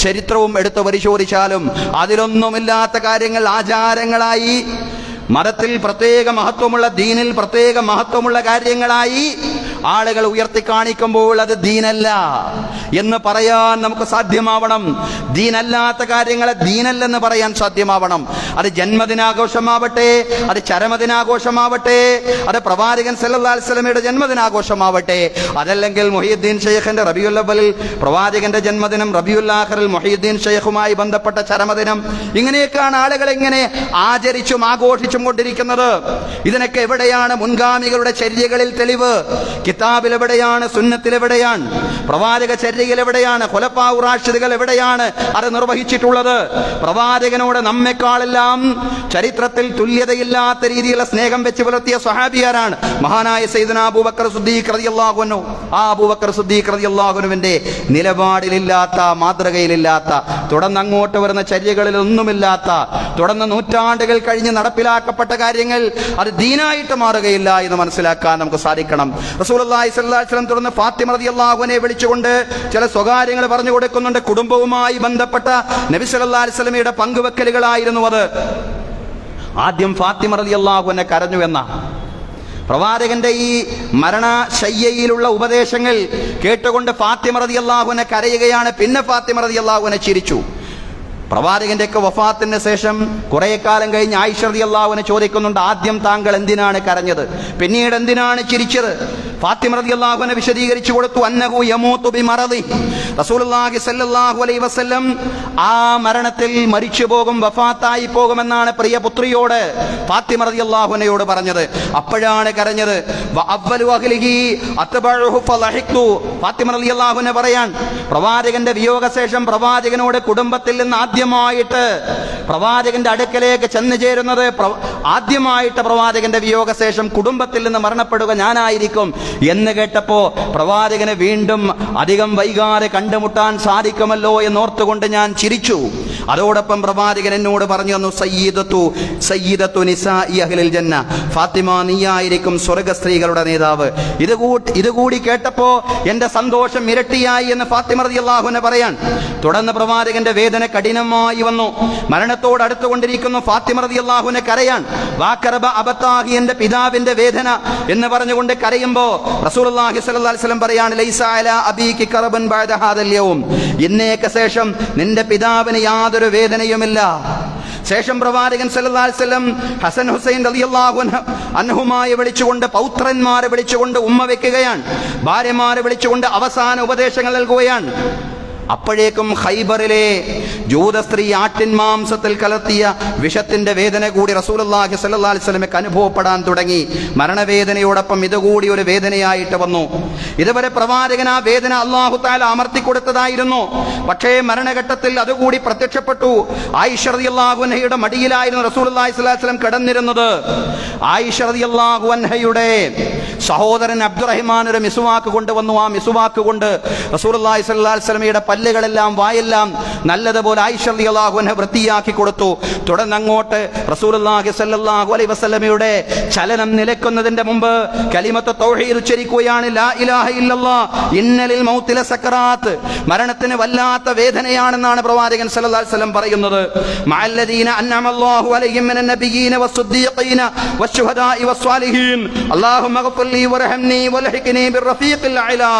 ചരിത്രവും എടുത്ത് പരിശോധിച്ചാലും അതിലൊന്നുമില്ലാത്ത കാര്യങ്ങൾ ആചാരങ്ങളായി, മതത്തിൽ പ്രത്യേക മഹത്വമുള്ള, ദീനിൽ പ്രത്യേക മഹത്വമുള്ള കാര്യങ്ങളായി ആളുകൾ ഉയർത്തി കാണിക്കുമ്പോൾ അത് ദീനല്ല എന്ന് പറയാൻ നമുക്ക് സാധ്യമാവണം. ദീനല്ലാത്ത കാര്യങ്ങളെ ദീനല്ലെന്ന് പറയാൻ സാധ്യമാവണം. അത് ജന്മദിനാഘോഷമാവട്ടെ, അത് ചരമദിനാഘോഷമാവട്ടെ, അത് പ്രവാചകൻ സല്ലല്ലാഹു അലൈഹി വസല്ലമയുടെ ജന്മദിനാഘോഷമാവട്ടെ, അതല്ലെങ്കിൽ മുഹയ്യിദ്ദീൻ ഷെയ്ഖിന്റെ റബീഉൽ അവ്വലിൽ പ്രവാചകന്റെ ജന്മദിനം, റബീഉൽ ആഖിറിൽ മുഹയ്യിദ്ദീൻ ഷെയ്ഖുമായി ബന്ധപ്പെട്ട ചരമദിനം, ഇങ്ങനെയൊക്കെയാണ് ആളുകൾ എങ്ങനെ ആചരിച്ചും ആഘോഷിച്ചും കൊണ്ടിരിക്കുന്നത്. ഇതിനൊക്കെ എവിടെയാണ് മുൻഗാമികളുടെ ചര്യകളിൽ തെളിവ്? കിതാബിൽ എവിടെയാണ്? സുന്നത്തിൽ എവിടെയാണ്? പ്രവാചക ചര്യയിൽ എവിടെയാണ്? ഖുലഫാഉർ റാഷിദുകൾ എവിടെയാണ് അത് നിർവഹിച്ചിട്ടുള്ളത്? പ്രവാചകനോട് നമ്മെക്കാളെല്ലാം ചരിത്രത്തിൽ തുല്യതയില്ലാത്ത രീതിയിലുള്ള സ്നേഹം വെച്ച് പുലർത്തിയ സ്വഹാബിയാരാണ്? മഹാനായ സയ്യിദുനാ അബൂബക്കർ സിദ്ദീഖ് റളിയല്ലാഹു അൻഹു. ആ അബൂബക്കർ സിദ്ദീഖ് റളിയല്ലാഹു അൻഹുവിന്റെ നിലപാടിലില്ലാത്ത, മാതൃകയിലില്ലാത്ത, തുടർന്ന് അങ്ങോട്ട് വരുന്ന ചര്യകളിൽ ഒന്നുമില്ലാത്ത, തുടർന്ന് നൂറ്റാണ്ടുകൾ കഴിഞ്ഞ് നടപ്പിലാക്കപ്പെട്ട കാര്യങ്ങൾ അത് ദീനായിട്ട് മാറുകയില്ല എന്ന് മനസ്സിലാക്കാൻ നമുക്ക് സാധിക്കണം. റസൂലുള്ളാഹി സ്വല്ലല്ലാഹി അലൈഹി വസല്ലം തുടർന്ന് ഫാത്തിമ റളിയല്ലാഹു അൻഹയെ വിളിച്ചുകൊണ്ട് ചില സ്വകാര്യങ്ങൾ പറഞ്ഞു കൊടുക്കുന്നുണ്ട്. കുടുംബവുമായി ബന്ധപ്പെട്ട നബി സല്ലല്ലാഹി അലൈഹി വസല്ലമയുടെ പങ്കുവെക്കലുകളായിരുന്നു അത്. ആദ്യം ഫാത്തിമ റളിയല്ലാഹു അൻഹ കരഞ്ഞു എന്ന പ്രവാചകന്റെ ഈ മരണശയ്യയിലുള്ള ഉപദേശങ്ങൾ കേട്ടുകൊണ്ട് ഫാത്തിമ റളിയല്ലാഹു അൻഹ കരയുകയാണ്. പിന്നെ ഫാത്തിമ റളിയല്ലാഹു അൻഹ ചിരിച്ചു. പ്രവാചകന്റെ ഒക്കെ വഫാത്തിന് ശേഷം കുറെ കാലം കഴിഞ്ഞ് ആയിഷ റളിയല്ലാഹു അൻഹ ചോദിക്കുന്നുണ്ട്, ആദ്യം താങ്കൾ എന്തിനാണ് കരഞ്ഞത്, പിന്നീട് എന്തിനാണ് ചിരിച്ചത്? ഫാത്തിമ റളിയല്ലാഹു അൻഹ വിശദീകരിച്ചു കൊടുത്തു, അന്നഹു യമൂതു ബിമറദി. റസൂലുള്ളാഹി സ്വല്ലല്ലാഹു അലൈഹി വസല്ലം ആ മരണത്തിൽ മരിച്ചു പോകും, വഫാത്തായി പോകുമെന്നാണ് പ്രിയ പുത്രിയോട് ഫാത്തിമ റളിയല്ലാഹു അൻഹയോട് പറഞ്ഞത്. അപ്പോഴാണ് കരഞ്ഞത്. വഅവ്വലു അഹ്ലിഹി അത്ബഉഹു ഫളഹിഖ്തു. ഫാത്തിമ റളിയല്ലാഹു അൻഹ പറയാൻ, പ്രവാചകന്റെ വിയോഗശേഷം പ്രവാചകനോട് കുടുംബത്തിൽ നിന്ന് ആദ്യമായിട്ട് പ്രവാചകന്റെ അടുക്കലേക്ക് ചെന്നു ചേരുന്നത്, ആദ്യമായിട്ട് പ്രവാചകന്റെ വിയോഗശേഷം കുടുംബത്തിൽ നിന്ന് മരണപ്പെടുക ഞാനായിരിക്കും എന്ന് കേട്ടപ്പോ പ്രവാചകനെ വീണ്ടും അധികം വൈകാതെ കണ്ടുമുട്ടാൻ സാധിക്കുമല്ലോ എന്നോർത്തുകൊണ്ട് ഞാൻ ചിരിച്ചു. അതോടൊപ്പം പ്രവാചകൻ എന്നോട് പറഞ്ഞു തന്നു, സയ്യിദത്തു നിസാഇ അഹ്ലിൽ ജന്ന, ഫാത്തിമ നീയായിരിക്കും സ്വർഗ സ്ത്രീകളുടെ നേതാവ്. ഇതുകൂടി കേട്ടപ്പോ എന്റെ സന്തോഷം ഇരട്ടിയായി എന്ന് ഫാത്തിമ റളിയല്ലാഹു അൻഹ പറയാൻ. തുടർന്ന് പ്രവാചകന്റെ വേദന കഠിനമായി വന്നു. മരണത്തോട് അടുത്തുകൊണ്ടിരിക്കുന്നു. ഫാത്തിമ റളിയല്ലാഹു അൻഹ കരയാൻ. വാക്കറബ അബത്താഹി, എന്റെ പിതാവിന്റെ വേദന എന്ന് പറഞ്ഞുകൊണ്ട് കരയുമ്പോ റസൂലുള്ളാഹി സ്വല്ലല്ലാഹി അലൈഹി വസല്ലം പറയാണ്, ലൈസ അലാ അബീകി കറബൻ ബഅദ ഹാദൽ യൗം, ഇന്നേക്ക് ശേഷം നിന്റെ പിതാവിന് യാതൊരു വേദനയുമില്ല. ശേഷം പ്രവാചകൻ സല്ലല്ലാഹു അലൈഹി വസല്ലം ഹസൻ ഹുസൈൻ റളിയല്ലാഹു അൻഹുമായി വിളിച്ചുകൊണ്ട്, പൗത്രന്മാരെ വിളിച്ചുകൊണ്ട് ഉമ്മ വെക്കുകയാണ്, ഭാര്യമാരെ വിളിച്ചുകൊണ്ട് അവസാന ഉപദേശങ്ങൾ നൽകുകയാണ്. അപ്പോഴേക്കും ഖൈബറിലെ ജൂത സ്ത്രീ ആട്ടിൻ മാംസത്തിൽ കലർത്തിയ വിഷത്തിന്റെ വേദന കൂടി റസൂലുള്ളാഹി സ്വല്ലല്ലാഹു അലൈഹി വസല്ലമയ്ക്ക് അനുഭവപ്പെടാൻ തുടങ്ങി. മരണവേദനയോടൊപ്പം ഇതുകൂടി ഒരു വേദനയായിട്ട് വന്നു. ഇതുവരെ പ്രവാചകൻ ആ വേദന അല്ലാഹു തആല അമർത്തി കൊടുത്തതായിരുന്നു. പക്ഷേ മരണഘട്ടത്തിൽ അതുകൂടി പ്രത്യക്ഷപ്പെട്ടു. ആയിഷ റളിയല്ലാഹു അൻഹയുടെ മടിയിലായിരുന്നു റസൂലുള്ളാഹി സ്വല്ലല്ലാഹു അലൈഹി വസല്ലം കിടന്നിരുന്നത്. ആയിഷ റളിയല്ലാഹു അൻഹയുടെ സഹോദരൻ അബ്ദുറഹിമാൻ ഒരു മിസ്വാക്ക് കൊണ്ടുവന്നു. ആ മിസ്വാക്ക് കൊണ്ട് റസൂലുള്ളാഹി സ്വല്ലല്ലാഹു അലൈഹി വസല്ലമയുടെ പല്ലുകളെല്ലാം വായെല്ലാം നല്ലതുപോലെ ആയിഷ റളിയല്ലാഹു അൻഹ വൃത്തിയാക്കി കൊടുത്തു. തുടർന്ന് അങ്ങോട്ട് റസൂലുള്ളാഹി സ്വല്ലല്ലാഹു അലൈഹി വസല്ലമയുടെ ചലനം നിലയ്ക്കുന്നതിന്റെ മുമ്പ് കലിമത്ത് തൗഹീദ് ഉച്ചരിക്കുകയാണ്. ലാ ഇലാഹ ഇല്ലല്ലാഹ് ഇന്നലിൽ മൗതി ലസക്കറാത്ത്. മരണത്തിന് വല്ലാത്ത വേദനയാണെന്നാണ് പ്രവാചകൻ സ്വല്ലല്ലാഹു അലൈഹി വസല്ലം പറയുന്നത്. മഅല്ലദീന അൻഅമല്ലാഹു അലൈഹിം മിനൻ നബിയ്യീന വസ്സുദ്ദീഖീന വശുഹദാഇ വസ്സാലിഹീൻ അല്ലാഹുമ്മ ഗ്ഫിർലി വർഹംനി വൽഹിഖ്നി ബിർറഫീഖിൽ അഅ്ലാ.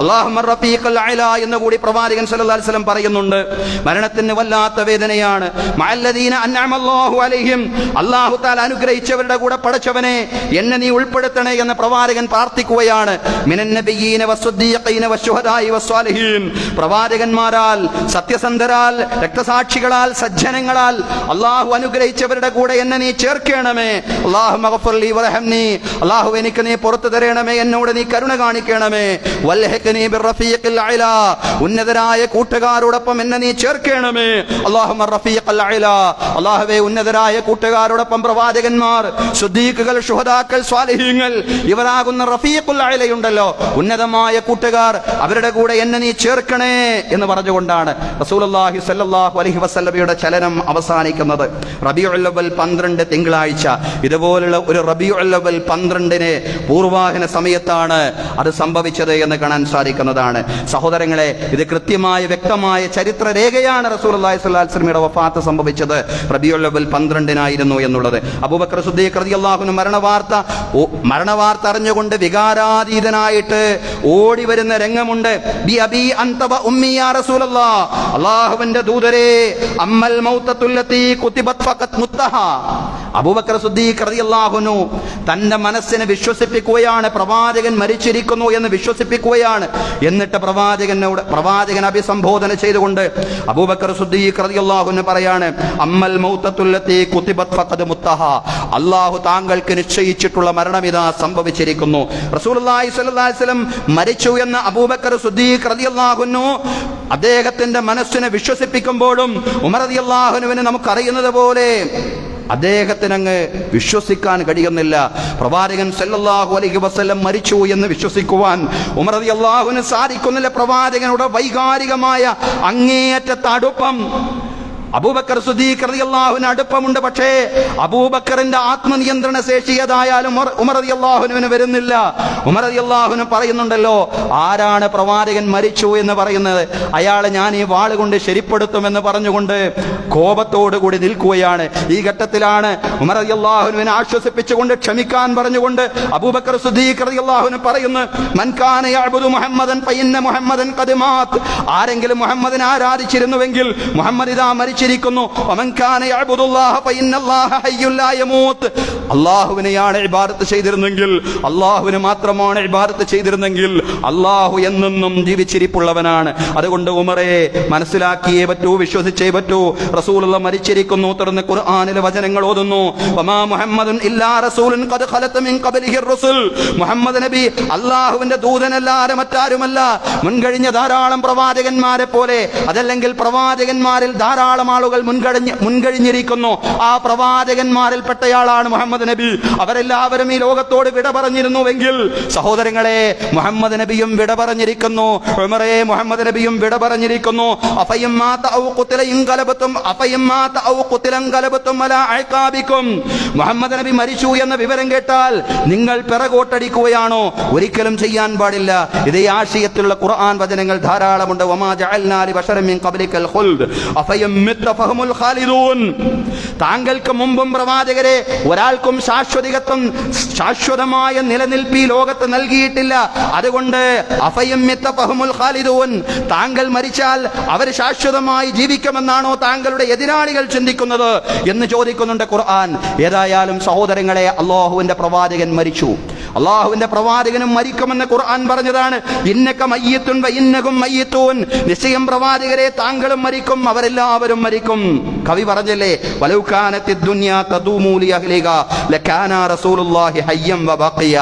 അല്ലാഹുമ്മ റഫീഖുൽ അഅ്ലാ എന്ന് കൂടി പ്രവാചകൻ സല്ലല്ലാഹു അലൈഹി വസല്ലം പറയുന്നുണ്ട്. മരണത്തിന് വല്ലാത്ത വേദനയാണ്. മഅല്ലദീന അൻഅമല്ലാഹു അലൈഹിം, അല്ലാഹു തആല അനുഗ്രഹിച്ചവരുടെ കൂടെ പടച്ചവനെ എന്നെ നീ ഉൾപ്പെടുത്തണേ എന്ന് പ്രവാചകൻ പ്രാർത്ഥിക്കുകയാണ്. മിനൻ നബിയ്യീന വസ്സുദ്ദീഖീന വശുഹദാഇ വസ്സാലിഹീൻ, പ്രവാചകന്മാരാൽ, സത്യസന്ധരാൽ, രക്തസാക്ഷികളാൽ, സജ്ജനങ്ങളാൽ അല്ലാഹു അനുഗ്രഹിച്ചവരുടെ കൂടെ എന്നെ നീ ചേർക്കണമേ. അല്ലാഹുമ്മ ഗ്ഫിർലി വർഹംനി, അല്ലാഹു എനിക്ക് നീ പുറത്തു തരണമേ, എന്നോട് നീ കരുണ കാണിക്കണമേ. വൽഹിഖ്നി ബിർറഫീഖിൽ അഅ്ലാ, ഉന്നതരായ കൂട്ടുകാരോടൊപ്പം എന്നെ നീ ചേർക്കണമേ. അല്ലാഹുമ്മ റഫീഖൽ അഅ്ലാ, അല്ലാഹുവേ ഉന്നതരായ കൂട്ടുകാരോടൊപ്പം പ്രവാചകന്മാർ, സുദ്ദീഖുകൾ, ശുഹദാക്കൾ, സ്വാലിഹീങ്ങൾ ഇവരാകുന്ന റഫീഖുൽ അഅ്ലയുണ്ടല്ലോ, ഉന്നതമായ കൂട്ടുകാർ, അവരുടെ കൂടെ എന്നെ നീ ചേർക്കണേ എന്ന് പറഞ്ഞുകൊണ്ടാണ് റസൂലുള്ളാഹി സ്വല്ലല്ലാഹു അലൈഹി വസല്ലമയുടെ ചലനം അവസാനിക്കുന്നത്. റബീഉൽ അവ്വൽ 12 തിങ്കളാഴ്ച, ഇതുപോലുള്ള ഒരു റബീഉൽ അവ്വൽ 12 പൂർവാഹന സമയത്താണ് അത് സംഭവിച്ചത് എന്ന് കാണാൻ സാധിക്കുന്നതാണ്. സഹോദരങ്ങളെ, ഇത് കൃത്യമായ വ്യക്തമായ ചരിത്ര രേഖയാണ്. റസൂലുള്ളാഹി സ്വല്ലല്ലാഹു അലൈഹി വസല്ലമയുടെ വഫാത്ത് സംഭവിച്ചത് റബീഉൽ അവ്വൽ 12 എന്നുള്ളത്. അബൂബക്കർ സിദ്ദീഖ് റളിയല്ലാഹു അൻഹു മരണവാർത്ത അറിഞ്ഞുകൊണ്ട് വികാരാതീതനായിട്ട് ഓടി വരുന്ന രംഗമുണ്ട്. ബി അബി അൻത വ ഉമ്മി യാ റസൂലല്ലാഹ്, അല്ലാഹുവിന്റെ ദൂതരേ, അമ്മൽ മൗതത്തുല്ലതി കുതിബത് ഫഖത് മുത്തഹാ. അബൂബക്കർ സിദ്ദീഖ് റളിയല്ലാഹു അൻഹു തന്റെ മനസ്സിനെ വിശ്വസിപ്പിക്കുകയാണ്, പ്രവാചകൻ മരിച്ചിരിക്കുന്നു എന്ന് വിശ്വസിപ്പിക്കുകയാണ്. എന്നിട്ട് പ്രവാചകൻ അഭിസംബോധന ചെയ്തുകൊണ്ട് അബൂബക്കർ സിദ്ദീഖ് റളിയല്ലാഹു അൻഹു പറയാണ്, അമ്മൽ മൗതത്തുല്ലതി കുതിബത് ഫഖത് മുത്തഹാ, അല്ലാഹു താങ്കൾക്ക് നിശ്ചയിച്ചിട്ടുള്ള മരണമിതാ സംഭവിച്ചിരിക്കുന്നു. റസൂലുള്ളാഹി സ്വല്ലല്ലാഹു അലൈഹി വസല്ലം മരിച്ചു എന്ന് അബൂബക്കർ സിദ്ദീഖ് റളിയല്ലാഹു അൻഹു അദ്ദേഹത്തിന്റെ മനസ്സിനെ വിശ്വസിപ്പിക്കുമ്പോഴും ഉമർ റളിയല്ലാഹു അൻഹുവിനെ നമുക്കറിയുന്നത് പോലെ അദ്ദേഹത്തിനങ്ങ് വിശ്വസിക്കാൻ കഴിയുന്നില്ല. പ്രവാചകൻ സല്ലല്ലാഹു അലൈഹി വസല്ലം മരിച്ചു എന്ന് വിശ്വസിക്കുവാൻ ഉമർ റളിയല്ലാഹു അൻഹു സാധിക്കുന്നില്ല. പ്രവാചകനോട് വൈകാരികമായ അങ്ങേയറ്റത്തെ അടുപ്പം അബൂബക്കർ സിദ്ദീഖ് റളിയല്ലാഹു അൻഹു അടുപ്പമുണ്ട്. പക്ഷേ അബൂബക്കറിന്റെ ആത്മനിയന്ത്രണ ശേഷി ഏതായാലും ഉമർ റളിയല്ലാഹു അൻഹുവിന് വരുന്നില്ല. ഉമർ റളിയല്ലാഹു അൻഹു പറയുന്നുണ്ടല്ലോ, ആരാണ് പ്രവാചകൻ മരിച്ചു എന്ന് പറയുന്നത്, അയാളെ ഞാൻ ഈ വാള് കൊണ്ട് ശരിപ്പെടുത്തുമെന്ന് പറഞ്ഞുകൊണ്ട് കോപത്തോടുകൂടി നിൽക്കുകയാണ്. ഈ ഘട്ടത്തിലാണ് ഉമർ റളിയല്ലാഹു അൻഹുവിനെ ആശ്വസിപ്പിച്ചുകൊണ്ട് ക്ഷമിക്കാൻ പറഞ്ഞുകൊണ്ട് അബൂബക്കർ സിദ്ദീഖ് റളിയല്ലാഹു അൻഹു പറയുന്നു, മൻ കാന യഅ്ബുദു മുഹമ്മദൻ ഫഇന്ന മുഹമ്മദൻ ഖദ് മാത്, ആരെങ്കിലും മുഹമ്മദിനെ ആരാധിച്ചിരുന്നുവെങ്കിൽ മുഹമ്മദ് ഇതാ മരിച്ചിരിക്കുന്നു. വമൻ കാന യഅ്ബുദുല്ലാഹ ഫഇന്നല്ലാഹ ഹയ്യുൻ ലാ യമൂത്, അല്ലാഹുവിനെയാണ് ഇബാദത്ത് ചെയ്തിരുന്നെങ്കിൽ, അല്ലാഹുവിനെ മാത്രമാണ് ഇബാദത്ത് ചെയ്തിരുന്നെങ്കിൽ അല്ലാഹു എന്നെന്നും ജീവിച്ചിരിപ്പുള്ളവനാണ്. അതുകൊണ്ട് ഉമറേ, മനസ്സിലാക്കിയേ പറ്റൂ, വിശ്വസിച്ചേ പറ്റൂ. റസൂലുള്ളാഹി മരിച്ചിരിക്കുന്നു. തുടർന്ന് ഖുർആനിലെ വചനങ്ങൾ ഓതുന്നു, വമാ മുഹമ്മദുൻ ഇല്ലാ റസൂലുൻ ഖദ് ഖലത മിൻ ഖബ്ലിഹി റസുൽ, മുഹമ്മദ് നബി അല്ലാഹുവിന്റെ ദൂതനല്ലാതെ മറ്റാരുമല്ല, മുൻകഴിഞ്ഞ ധാരാളം പ്രവാചകന്മാരെ പോലെ, അതല്ലെങ്കിൽ പ്രവാചകന്മാരിൽ ധാരാളം ആളുകൾ മുൻകഴിഞ്ഞിരിക്കുന്നു. ആ പ്രവാചകന്മാരിൽ പെട്ടയാളാണ് മുഹമ്മദ് നബി. അവരെല്ലാവരും ഈ ലോകത്തോട് വിട പറഞ്ഞിരുന്നുവെങ്കിൽ സഹോദരങ്ങളെ, മുഹമ്മദ് നബിയും വിട പറഞ്ഞിരിക്കുന്നു. ഉമറേ, മുഹമ്മദ് നബിയും വിട പറഞ്ഞിരിക്കുന്നു. മുഹമ്മദ് നബി മരിച്ചു എന്ന വിവരം കേട്ടാൽ നിങ്ങൾ പിറകോട്ടടിക്കുകയാണോ? ഒരിക്കലും ചെയ്യാൻ പാടില്ല. ഇതേ ആശയത്തിലുള്ള ഖുർആൻ വചനങ്ങൾ ധാരാളമുണ്ട്. വമാ ജഅൽനാ ലിബശറിൻ മിൻ ഖബ്ലിക്കൽ ഖുൽദ് അഫയം മിത്ത ഫഹുമുൽ ഖാലിദൂൻ, താങ്കൾക്ക് മുമ്പും പ്രവാചകരെ ഒരാൾക്കും ശാശ്വതമായ നിലനിൽപ്പ് ഈ ലോകത്ത് ലോകത്ത് നൽകിയിട്ടില്ല. അതുകൊണ്ട് താങ്കൾ മരിച്ചാൽ അവർ ശാശ്വതമായി ജീവിക്കുമെന്നാണോ താങ്കളുടെ എതിരാളികൾ ചിന്തിക്കുന്നത് എന്ന് ചോദിക്കുന്നുണ്ട് ഖുർആൻ. ഏതായാലും സഹോദരങ്ങളെ, അല്ലാഹുവിന്റെ പ്രവാചകൻ മരിച്ചു. അള്ളാഹുവിന്റെ പ്രവാചകനും മരിക്കുമെന്ന് ഖുർആൻ പറഞ്ഞതാണ്. ഇന്നക മയ്യിത്തുൻ വ ഇന്നകും മയ്യിത്തൂൻ, നിശ്ചയം പ്രവാചകരെ താങ്കളും മരിക്കും, അവരെല്ലാവരും മരിക്കും. കവി പറഞ്ഞല്ലേ, വലൗ കാനത്തിദ് ദുനിയാ തദൂമു ലി അഹ്ലിഹാ ലകാന റസൂലുള്ളാഹി ഹയ്യം വ ബഖിയ.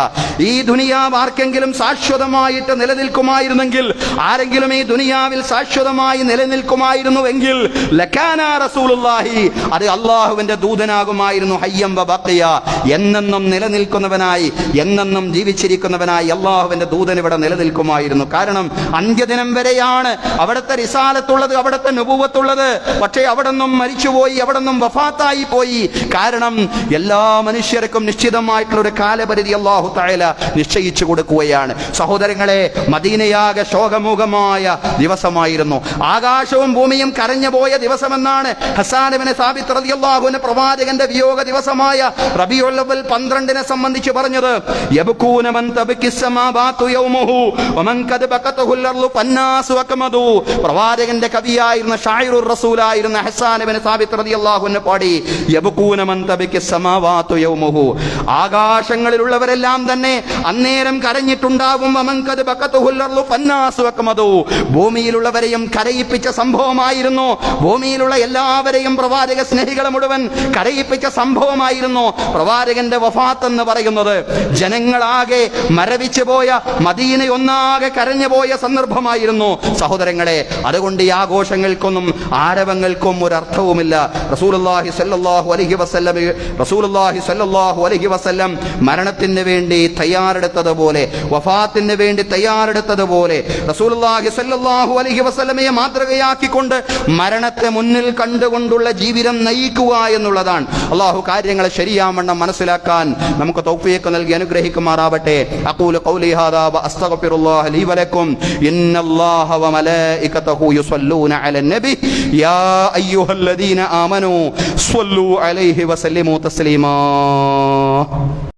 ഈ ദുനിയാവ് ആർക്കെങ്കിലും ശാശ്വതമായിട്ട് നിലനിൽക്കുമായിരുന്നെങ്കിൽ, ആരെങ്കിലും ഈ ദുനിയാവിൽ ശാശ്വതമായി നിലനിൽക്കുമായിരുന്നുവെങ്കിൽ ലകാന റസൂലുള്ളാഹി, അത് അള്ളാഹുവിന്റെ ദൂതനാകുമായിരുന്നു. ഹയ്യം വ ബഖിയ, എന്നെന്നും നിലനിൽക്കുന്നവനായി, എന്നെന്നും ജീവിച്ചിരിക്കുന്നവനായി അള്ളാഹുവിന്റെ ദൂതൻ ഇവിടെ നിലനിൽക്കുമായിരുന്നു. കാരണം അന്ത്യദിനം വരെയാണ് അവിടുത്തെ റിസാലത്തുള്ളത്, അവിടുത്തെ നുബുവത്തുള്ളത്. പക്ഷേ അവിടെ നിന്നും മരിച്ചുപോയി, അവിടെ നിന്നും വഫാത്തായി പോയി. കാരണം എല്ലാ മനുഷ്യർക്കും നിശ്ചിതമായിട്ടുള്ള ഒരു കാലപരിധി അല്ലാഹു തആല നിശ്ചയിച്ചു കൊടുക്കുകയാണ്. സഹോദരങ്ങളെ, മദീനയാകെ ശോകമുഖമായ ദിവസമായിരുന്നു. ആകാശവും ഭൂമിയും കരഞ്ഞു പോയ ദിവസമെന്നാണ് ഹസ്സാൻ ഇബ്നു സാബിത്ത് റളിയല്ലാഹു അൻഹു പ്രവാചകന്റെ വിയോഗ ദിവസമായ റബീഉൽ അവ്വൽ 12 സംബന്ധിച്ച് പറഞ്ഞത്, യബ്കൂന മൻ തബ്കിസ് സമാവാതു യൗമുഹു വമൻ ഖദ ബഖതഹുൽ അർളു ഫന്നാസു അക്മദു. പ്രവാചകന്റെ കവിയായിരുന്ന ഷായിറുർ റസൂലായിരുന്ന ഹസ്സാൻ ഇബ്നു സാബിത്ത് റളിയല്ലാഹു അൻഹു പാടി, യബ്കൂന മൻ തബ്കിസ് സമാവാതു യൗമുഹു, ആകാശങ്ങളിലുള്ളവരെല്ലാം തന്നെ അന്നേരം കരഞ്ഞിട്ടുണ്ടാവും. വമൻ ഖദ ബഖതഹുൽ അർളു ഫന്നാസു അക്മദു, ഭൂമിയിലുള്ളവരെയും കരയിപ്പിച്ച സംഭവമായിരുന്നു. ഭൂമിയിലുള്ള എല്ലാവരെയും പ്രവാചക സ്നേഹികളെ മുഴുവൻ കരയിപ്പിച്ച സംഭവമായിരുന്നു പ്രവാചകന്റെ വഫാത്ത് എന്ന് പറയുന്നത്. ജനങ്ങളാകെ മരവിച്ചു പോയ, മദീനയൊന്നാകെ കരഞ്ഞുപോയ സന്ദർഭമായിരുന്നു സഹോദരങ്ങളെ. അതുകൊണ്ട് ഈ ആഘോഷങ്ങൾക്കൊന്നും ആരവങ്ങൾക്കും ഒരു അർത്ഥവുമില്ല. റസൂലുള്ളാഹി സ്വല്ലല്ലാഹു അലൈഹി വസല്ലം മരണത്തിന് വേണ്ടി തയ്യാറെടുത്തതുപോലെ, വഫാത്തിന് വേണ്ടി തയ്യാറെടുത്തതുപോലെ റസൂലുള്ളാഹി സ്വല്ലല്ലാഹു അലൈഹി വസല്ലമയെ മാതൃകയാക്കിക്കൊണ്ട് മരണത്തെ മുന്നിൽ കണ്ടുകൊണ്ടുള്ള ജീവിതം നയിക്കുക എന്നുള്ളതാണ്. അല്ലാഹു കാര്യങ്ങളെ ശരിയാവണ്ണം മനസ്സിലാക്കാൻ നമുക്ക് തൗഫീഖ് നൽകി അനുഗ്രഹിക്കുമാറാവട്ടെ. അഖൂലു ഖൗലി ഹാദാ വ അസ്തഗ്ഫിറുല്ലാഹ ലീ വലക്കും. ഇന്നല്ലാഹ വ മലായികതഹു യുസല്ലൂന അലൻ നബി യാ അയ്യുഹല്ലദീന ആമനൂ സ്വല്ലൂ അലൈഹി വസല്ലിമൂ തസ്ലീമാ.